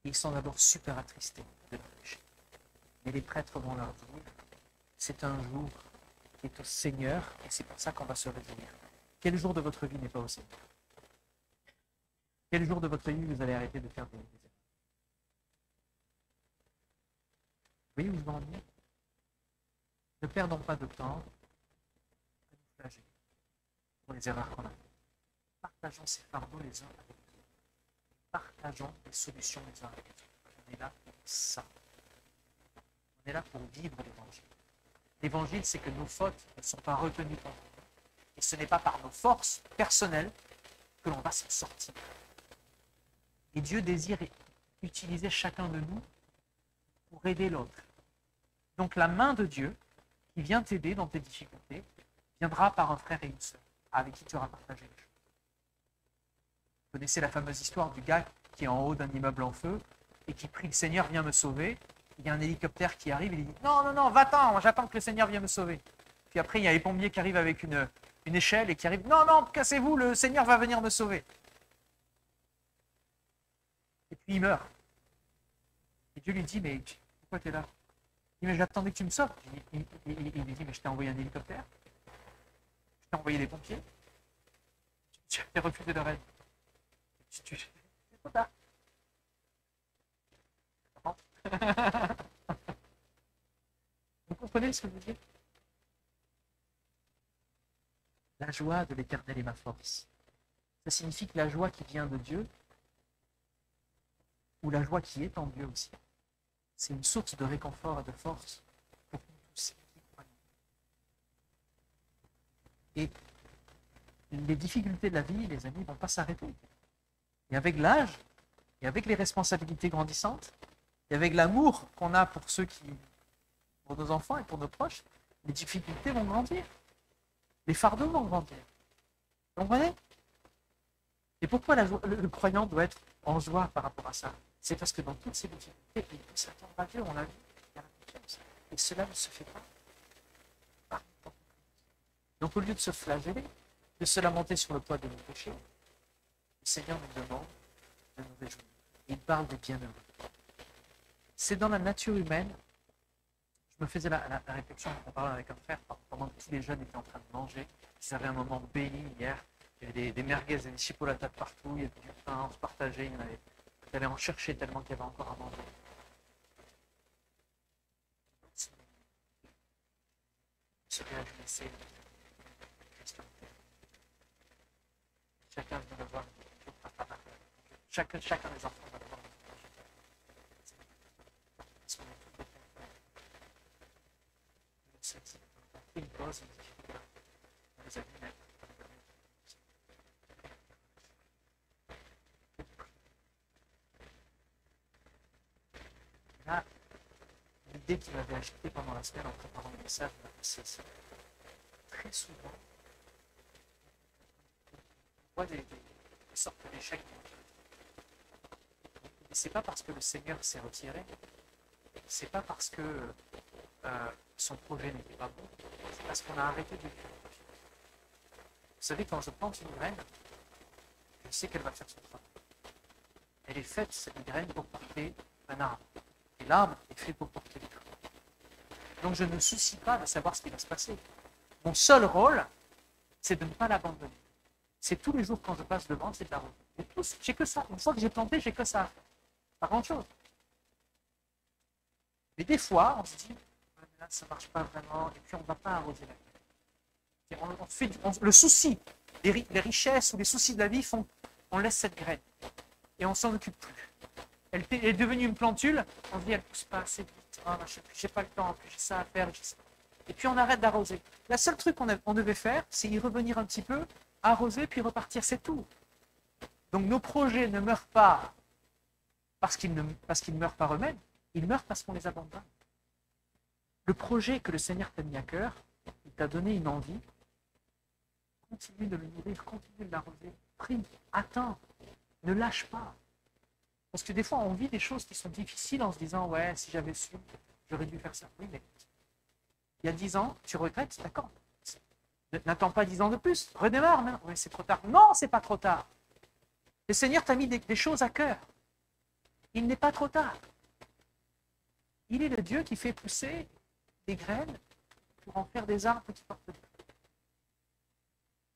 S2: Et ils sont d'abord super attristés de leur péché. Mais les prêtres vont leur dire, c'est un jour qui est au Seigneur, et c'est pour ça qu'on va se réjouir. Quel jour de votre vie n'est pas au Seigneur? Quel jour de votre vie vous allez arrêter de faire des erreurs? Vous voyez où je veux en venir? Ne perdons pas de temps à nous flageller pour les erreurs qu'on a faites. Partageons ces fardeaux les uns avec les autres. Partageons les solutions les uns avec les autres. On est là pour ça. On est là pour vivre l'évangile. L'évangile, c'est que nos fautes ne sont pas retenues contre nous. Et ce n'est pas par nos forces personnelles que l'on va s'en sortir. Et Dieu désire utiliser chacun de nous pour aider l'autre. Donc la main de Dieu, qui vient t'aider dans tes difficultés, viendra par un frère et une sœur, avec qui tu auras partagé les choses. Vous connaissez la fameuse histoire du gars qui est en haut d'un immeuble en feu et qui prie le Seigneur, viens me sauver. Il y a un hélicoptère qui arrive et il dit non, va-t'en, j'attends que le Seigneur vienne me sauver. Puis après, il y a les pompiers qui arrivent avec une échelle et qui arrivent non, cassez-vous, le Seigneur va venir me sauver. Et puis il meurt. Et Dieu lui dit mais pourquoi tu es là? Il dit mais j'attendais que tu me sauves. Il lui dit mais je t'ai envoyé un hélicoptère, je t'ai envoyé des pompiers, tu as refusé leur aide. C'est trop tard. Vous comprenez ce que je veux dire? La joie de l'Éternel est ma force. Ça signifie que la joie qui vient de Dieu, ou la joie qui est en Dieu aussi, c'est une source de réconfort et de force pour nous tous qui croyons. Et les difficultés de la vie, les amis, ne vont pas s'arrêter. Et avec l'âge, et avec les responsabilités grandissantes, et avec l'amour qu'on a pour pour nos enfants et pour nos proches, les difficultés vont grandir. Les fardeaux vont grandir. Vous comprenez? Et pourquoi le croyant doit être en joie par rapport à ça? C'est parce que dans toutes ces difficultés, il peut s'attendre à Dieu, on l'a vu, il y a la confiance. Et cela ne se fait pas par nous. Donc au lieu de se flageller, de se lamenter sur le poids de nos péchés, le Seigneur nous demande de nous réjouir. Il parle des bienheureux. C'est dans la nature humaine. Je me faisais la réflexion en parlant avec un frère pendant que tous les jeunes étaient en train de manger. Ils avaient un moment béni hier. Il y avait des merguez et des chipolatas partout. Il y avait du pain, on se partageait. Il allait en chercher tellement qu'il y avait encore à manger. Se réagissait. Chacun vient de voir. Chacun des enfants va le voir. Une pause, les amis,
S1: Là, l'idée qui m'avait agité pendant la semaine en préparant le message, c'est très souvent, on voit des sortes d'échecs. Et c'est pas parce que le Seigneur s'est retiré, c'est pas parce que son projet n'était pas bon, c'est parce qu'on a arrêté de le faire. Vous savez, quand je plante une graine, je sais qu'elle va faire son travail. Elle est faite, cette graine, pour porter un arbre. Et l'arbre est fait pour porter des fruits. Donc je ne me soucie pas de savoir ce qui va se passer. Mon seul rôle, c'est de ne pas l'abandonner. C'est tous les jours quand je passe devant, c'est de la route. J'ai que ça. Une fois que j'ai planté, j'ai que ça à faire. Pas grand-chose. Mais des fois, on se dit, là, ça ne marche pas vraiment, et puis on ne va pas arroser la graine. Le souci, les richesses ou les soucis de la vie font qu'on laisse cette graine. Et on ne s'en occupe plus. Elle est devenue une plantule, on se dit, elle ne pousse pas assez vite, oh, j'ai pas le temps, puis j'ai ça à faire, et puis on arrête d'arroser. La seule truc qu'on devait faire, c'est y revenir un petit peu, arroser, puis repartir, c'est tout. Donc nos projets ne meurent pas parce qu'ils meurent par eux-mêmes, ils meurent parce qu'on les abandonne. Le projet que le Seigneur t'a mis à cœur, il t'a donné une envie, continue de le nourrir, continue de l'arroser, prie, attends, ne lâche pas. Parce que des fois, on vit des choses qui sont difficiles en se disant « Ouais, si j'avais su, j'aurais dû faire ça. » Oui, mais il y a 10 ans, tu regrettes, d'accord. N'attends pas 10 ans de plus, redémarre. Oui, c'est trop tard. Non, c'est pas trop tard. Le Seigneur t'a mis des choses à cœur. Il n'est pas trop tard. Il est le Dieu qui fait pousser des graines pour en faire des arbres qui portent fruit.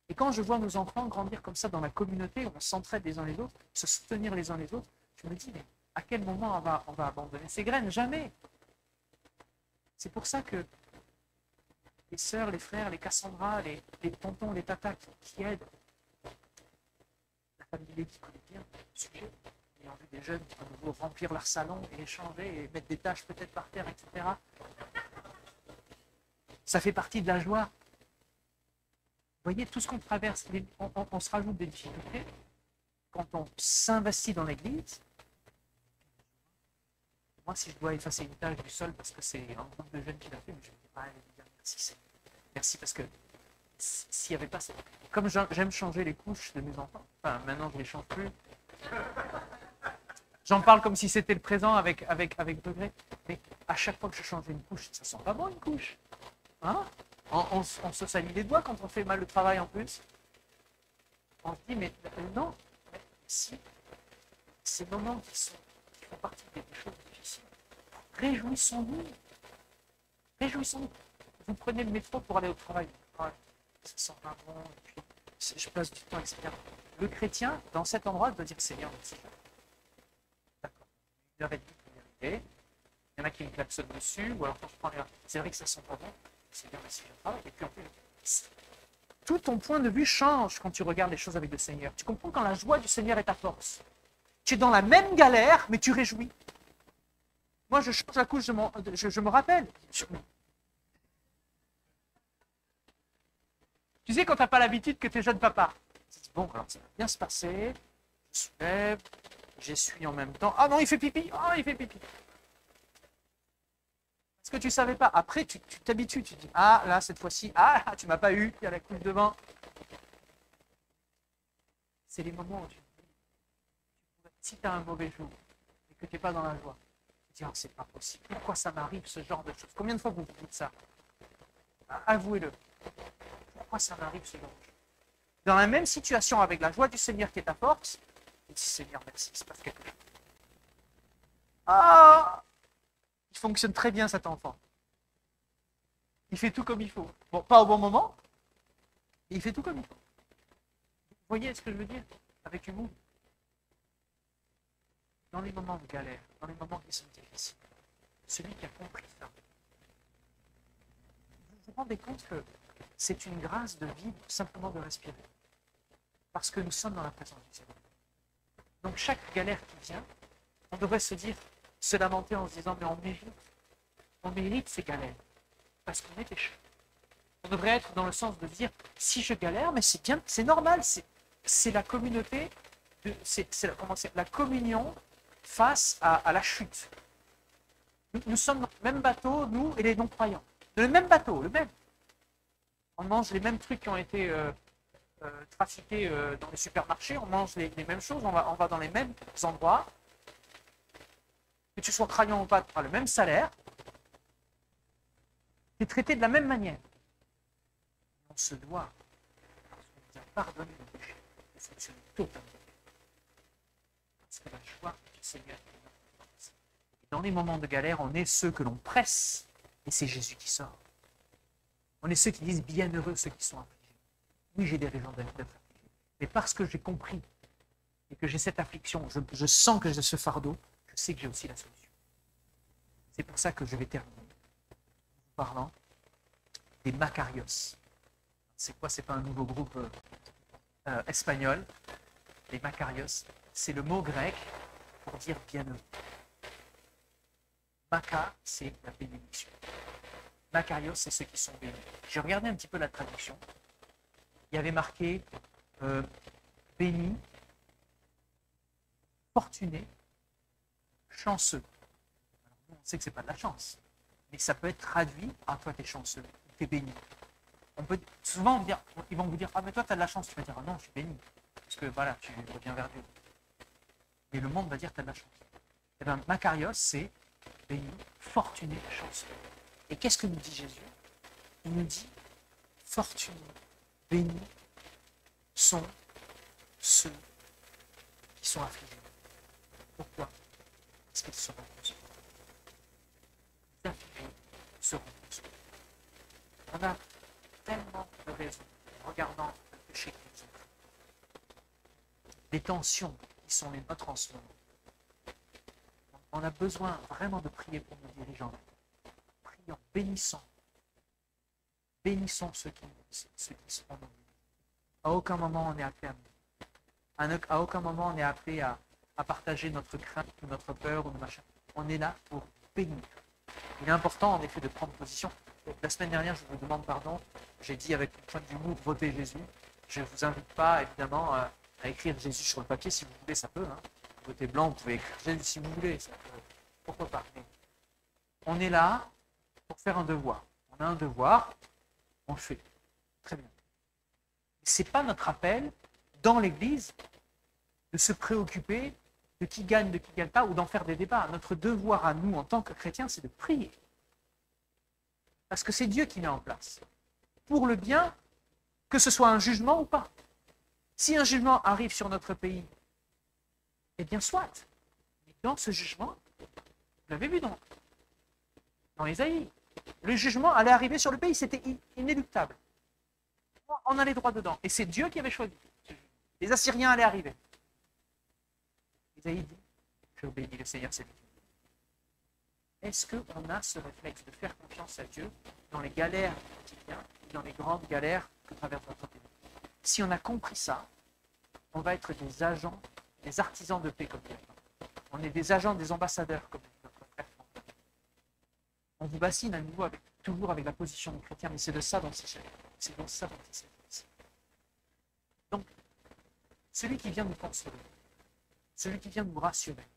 S1: Et quand je vois nos enfants grandir comme ça dans la communauté, où on s'entraide les uns les autres, se soutenir les uns les autres, je me dis, mais à quel moment on va abandonner ces graines? Jamais. C'est pour ça que les sœurs, les frères, les Cassandra, les tontons, les tatas qui aident, la famille qui connaît bien le sujet, ayant vu des jeunes qui vont nouveau remplir leur salon et échanger et mettre des tâches peut-être par terre, etc. Ça fait partie de la joie. Vous voyez, tout ce qu'on traverse, on se rajoute des difficultés. Quand on s'investit dans l'Église, moi, si je dois effacer une tâche du sol parce que c'est un groupe de jeunes qui l'a fait, mais je ne dis pas, merci, merci parce que s'il n'y avait pas... Comme j'aime changer les couches de mes enfants, enfin, maintenant, je ne les change plus. J'en parle comme si c'était le présent avec regret. Mais à chaque fois que je change une couche, ça sent pas bon, une couche. Hein? On se salit les doigts quand on fait mal le travail en plus. On se dit, mais non, mais si ces moments qui font partie des choses difficiles, réjouissons-nous. Réjouissons-nous. Vous prenez le métro pour aller au travail. Ouais, ça sent pas bon, et puis je passe du temps, etc. Le chrétien, dans cet endroit, doit dire Seigneur, merci. D'accord. 1h30 pour y arriver. Il y en a qui me klaxonnent dessus, ou alors quand je prends les... C'est vrai que ça sent pas bon. Seigneur, merci, je travaille. Et puis en plus, tout ton point de vue change quand tu regardes les choses avec le Seigneur. Tu comprends quand la joie du Seigneur est ta force. Tu es dans la même galère, mais tu réjouis. Moi, je change la couche, je me rappelle. Tu sais, quand tu n'as pas l'habitude que tu es jeune papa, tu dis, bon, alors ça va bien se passer, je soulève, j'essuie en même temps. Ah non, il fait pipi, ah, il fait pipi. Parce que tu ne savais pas. Après, tu t'habitues, tu te dis, ah, là, cette fois-ci, ah, tu ne m'as pas eu, il y a la couche devant. C'est les moments où tu te dis, si tu as un mauvais jour et que tu n'es pas dans la joie, tu te dis, ah, c'est pas possible. Pourquoi ça m'arrive, ce genre de choses? Combien de fois vous dites ça? Avouez-le. Pourquoi ça m'arrive ce genre de choses? Dans la même situation, avec la joie du Seigneur qui est ta force, tu dis, Seigneur, merci, il se passe quelque chose. Ah! Il fonctionne très bien, cet enfant. Il fait tout comme il faut. Bon, pas au bon moment, mais il fait tout comme il faut. Vous voyez ce que je veux dire? Avec humour. Dans les moments de galère, dans les moments qui sont difficiles, celui qui a compris ça, vous vous rendez compte que c'est une grâce de vivre, simplement de respirer. Parce que nous sommes dans la présence du Seigneur. Donc chaque galère qui vient, on devrait se lamenter en se disant, mais on mérite ces galères, parce qu'on est pécheur. On devrait être dans le sens de dire, si je galère, mais c'est bien, c'est normal, c'est la communauté, c'est la communion face à la chute.
S2: Nous sommes dans le même bateau, nous et les non-croyants. Le même bateau, le même. On mange les mêmes trucs qui ont été trafiqués dans les supermarchés, on mange les mêmes choses, on va dans les mêmes endroits. Que tu sois croyant ou pas, tu auras le même salaire. Tu es traité de la même manière. On se doit, parce qu'on nous a pardonné nos péchés, de fonctionner totalement. Parce que la joie du Seigneur est notre force. Dans les moments de galère, on est ceux que l'on presse, et c'est Jésus qui sort. On est ceux qui disent bienheureux ceux qui sont affligés. Oui, j'ai des raisons d'être affligé. Mais parce que j'ai compris et que j'ai cette affliction, je sens que j'ai ce fardeau, je sais que j'ai aussi la solution. C'est pour ça que je vais terminer en parlant des Macarios. C'est quoi? C'est pas un nouveau groupe espagnol. Les Macarios, c'est le mot grec pour dire bienheureux. Maca, c'est la bénédiction. Macarios, c'est ceux qui sont bénis. J'ai regardé un petit peu la traduction. Il y avait marqué béni, fortuné, chanceux. Alors, nous, on sait que ce n'est pas de la chance, mais ça peut être traduit toi, tu es chanceux, tu es béni. On peut, souvent, ils vont vous dire mais toi, tu as de la chance. Tu vas dire non, je suis béni. Parce que voilà, tu reviens vers Dieu. Mais le monde va dire tu as de la chance. Et bien, Macarios, c'est béni, fortuné, chanceux. Et qu'est-ce que nous dit Jésus? Il nous dit fortunés, bénis sont ceux qui sont affligés. Pourquoi? Parce qu'ils seront consolés. Les affligés seront consolés. On a tellement de raisons, en regardant le péché qui nous ont fait. Les tensions qui sont les nôtres en ce moment. On a besoin vraiment de prier pour nos dirigeants. Prions, bénissons. Bénissons ceux qui seront nos. À aucun moment on est appelé à aucun moment on est appelé à partager notre crainte ou notre peur ou machin. On est là pour bénir. Il est important en effet de prendre position. La semaine dernière, je vous demande pardon, j'ai dit avec une pointe d'humour, votez Jésus. Je ne vous invite pas évidemment à écrire Jésus sur le papier, si vous voulez, ça peut. Votez blanc, vous pouvez écrire Jésus si vous voulez. Ça peut. Pourquoi pas? Mais on est là pour faire un devoir. On a un devoir, on le fait. Très bien. Ce n'est pas notre appel dans l'Église de se préoccuper de qui gagne, de qui ne gagne pas, ou d'en faire des débats. Notre devoir à nous, en tant que chrétiens, c'est de prier. Parce que c'est Dieu qui met en place. Pour le bien, que ce soit un jugement ou pas. Si un jugement arrive sur notre pays, eh bien soit. Mais dans ce jugement, vous l'avez vu dans Ésaïe, le jugement allait arriver sur le pays, c'était inéluctable. On allait droit dedans. Et c'est Dieu qui avait choisi. Les Assyriens allaient arriver. Isaïe dit, je bénis le Seigneur, c'est lui. Est-ce qu'on a ce réflexe de faire confiance à Dieu dans les galères quotidiennes, dans les grandes galères que traverse notre pays? Si on a compris ça, on va être des agents, des artisans de paix comme Dieu. On est des agents, des ambassadeurs comme notre frère. On vous bassine à nouveau toujours avec la position du chrétien, mais c'est de ça dont il s'agit. C'est dans ça dont il s'agit. Donc, celui qui vient nous consoler, celui qui vient nous rassurer,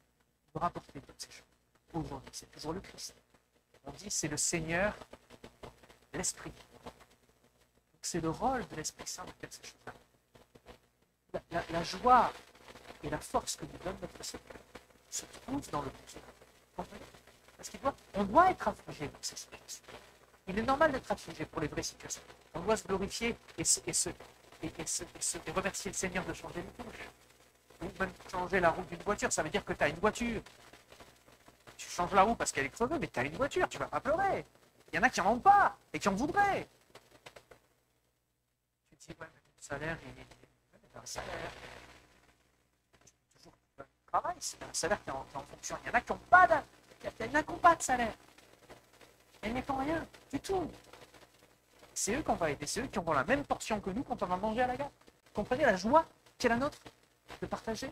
S2: nous rapporter toutes ces choses. Aujourd'hui, c'est toujours le Christ. On dit c'est le Seigneur, l'Esprit. C'est le rôle de l'Esprit Saint de faire ces choses-là. La joie et la force que nous donne notre Seigneur se trouvent dans le Christ. Parce qu'on doit être affligé dans ces situations. Il est normal d'être affligé pour les vraies situations. On doit se glorifier et remercier le Seigneur de changer les touches. Ou même changer la roue d'une voiture, ça veut dire que tu as une voiture. Tu changes la roue parce qu'elle est crevée, mais tu as une voiture, tu ne vas pas pleurer. Il y en a qui n'en ont pas et qui en voudraient. Tu te dis, ouais, mais le salaire, il est un salaire. Toujours le travail, c'est un salaire qui est en fonction. Il y en a qui n'ont pas de salaire. Ils n'y font rien du tout. C'est eux qu'on va aider, c'est eux qui auront la même portion que nous quand on va manger à la gare. Vous comprenez la joie qui est la nôtre de partager?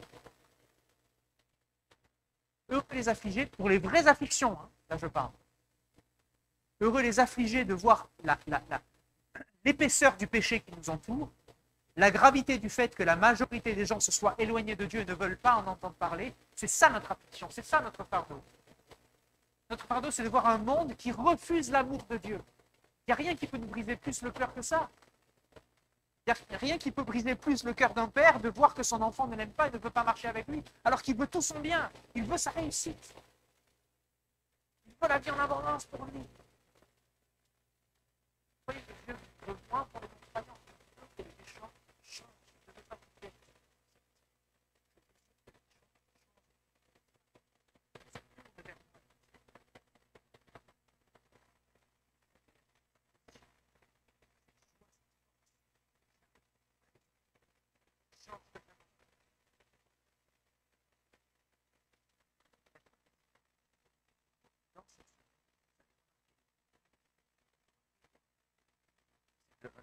S2: Heureux les affligés, pour les vraies afflictions, là je parle. Heureux les affligés de voir l'épaisseur du péché qui nous entoure, la gravité du fait que la majorité des gens se soient éloignés de Dieu et ne veulent pas en entendre parler. C'est ça notre affliction, c'est ça notre fardeau. Notre fardeau, c'est de voir un monde qui refuse l'amour de Dieu. Il n'y a rien qui peut nous briser plus le cœur que ça. Il n'y a rien qui peut briser plus le cœur d'un père de voir que son enfant ne l'aime pas et ne veut pas marcher avec lui, alors qu'il veut tout son bien. Il veut sa réussite. Il veut la vie en abondance pour lui. Vous voyez, Dieu veut moins pour les croyants. Il veut que les méchants changent. Il ne veut pas qu'ils viennent.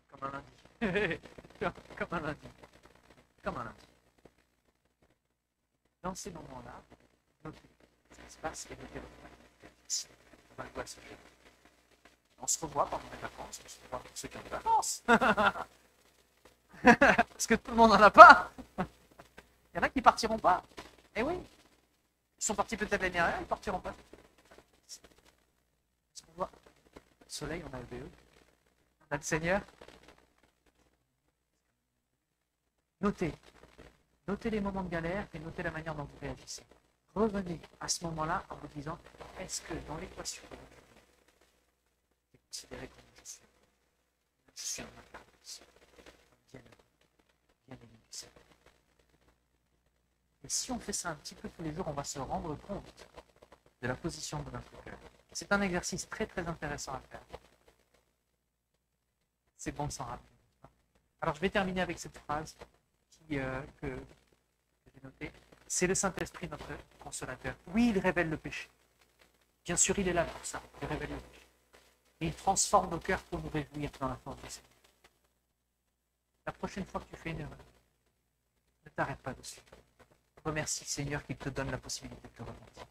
S2: Comme un lundi. Comme un lundi. Comme un lundi. Dans ces moments-là, notez ce qui se passe et notez on va le voir ce jeu. On se revoit pendant les vacances, on se revoit pour ceux qui ont des vacances. Parce que tout le monde n'en a pas. Il y en a qui partiront pas. Eh oui. Ils sont partis peut-être l'année dernière, ils partiront pas. Parce qu'on voit le soleil, on a le VE. On a le Seigneur. Notez. Notez les moments de galère et notez la manière dont vous réagissez. Revenez à ce moment-là en vous disant, est-ce que dans l'équation de votre vie, vous considérez comme je suis un incarnation, bien aimé du Seigneur. Et si on fait ça un petit peu tous les jours, on va se rendre compte de la position de notre cœur. C'est un exercice très très intéressant à faire. C'est bon de s'en rappeler. Alors je vais terminer avec cette phrase que j'ai notée. C'est le Saint-Esprit, notre consolateur. Oui, il révèle le péché. Bien sûr, il est là pour ça. Il révèle le péché. Et il transforme nos cœurs pour nous réjouir dans la force du Seigneur. La prochaine fois que tu fais une erreur, ne t'arrête pas dessus. Remercie le Seigneur qu'il te donne la possibilité de te repentir.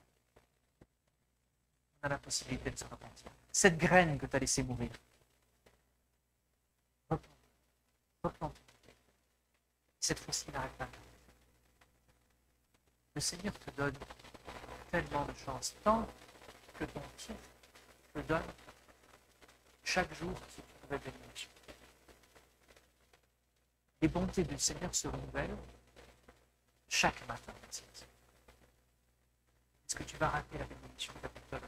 S2: On a la possibilité de se repentir. Cette graine que tu as laissée mourir, replante. Cette fois-ci, n'arrête pas. Le Seigneur te donne tellement de chance, tant que ton souffle te donne chaque jour cette nouvelle bénédiction. Les bontés du Seigneur se renouvellent chaque matin. Est-ce que tu vas rater la bénédiction de la bonté?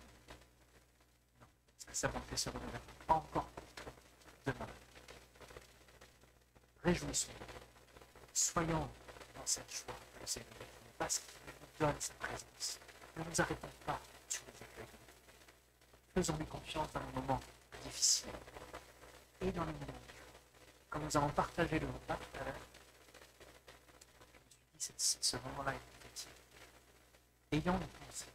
S2: Non. Est-ce que sa bonté se renouvelle encore pour toi demain? Réjouissons-nous. Soyons dans cette joie que le Seigneur parce qu'il nous donne sa présence. Ne nous arrêtons pas sur les accueils. Faisons-lui confiance dans les moments difficiles et dans les moments durs. Quand nous allons partager le repas tout à l'heure, je me suis dit ce moment-là est effectif. Ayons une pensée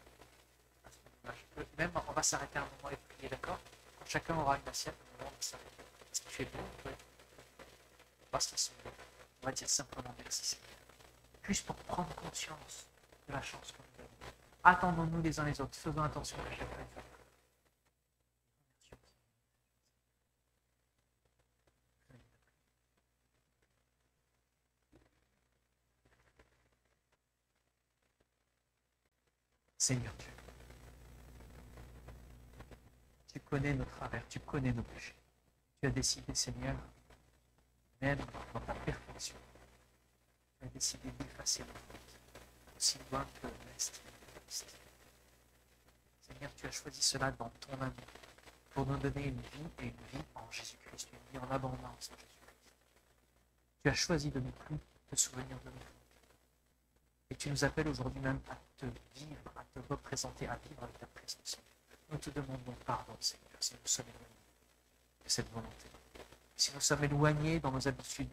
S2: à ce moment-là. Même on va s'arrêter un moment et prier, d'accord? Quand chacun aura une assiette, on va s'arrêter. Est-ce qu'il fait beau? Oui. On va se laisser. On va dire simplement merci Seigneur. Juste pour prendre conscience de la chance que nous avons. Attendons-nous les uns les autres, faisons attention à chacun et chacun. Seigneur Dieu, tu connais nos travers, tu connais nos péchés. Tu as décidé, Seigneur, même dans ta perfection, tu as décidé d'effacer nos fautes, aussi loin que l'Est et l'Ouest. Seigneur, tu as choisi cela dans ton amour, pour nous donner une vie et une vie en Jésus-Christ, une vie en abondance en Jésus-Christ. Tu as choisi de ne plus te souvenir de nous. Et tu nous appelles aujourd'hui même à te vivre, à te représenter, à vivre avec ta présence. Nous te demandons pardon, Seigneur, si nous sommes éloignés de cette volonté. Si nous sommes éloignés dans nos habitudes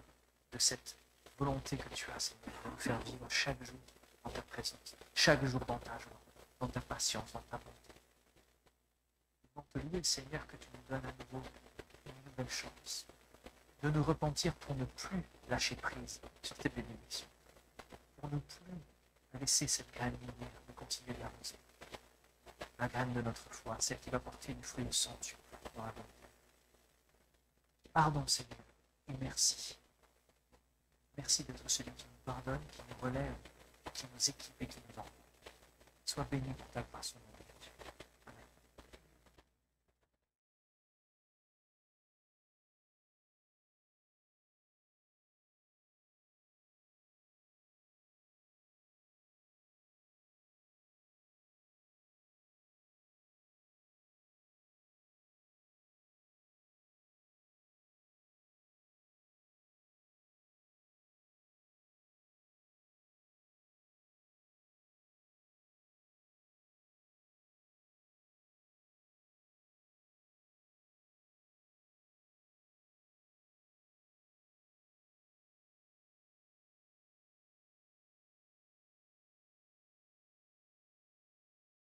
S2: de cette volonté que tu as, Seigneur, de nous faire vivre chaque jour dans ta présence, chaque jour dans ta joie, dans ta patience, dans ta bonté. Nous te louer, Seigneur, que tu nous donnes à nouveau une nouvelle chance, de nous repentir pour ne plus lâcher prise sur tes bénédictions, pour ne plus laisser cette graine lumière de continuer d'arroser. La graine de notre foi, celle qui va porter du fruit centueux dans la bonté. Pardon, Seigneur, et merci. Merci d'être celui qui nous pardonne, qui nous relève, qui nous équipe et qui nous envoie. Sois béni pour ta grâce au nom.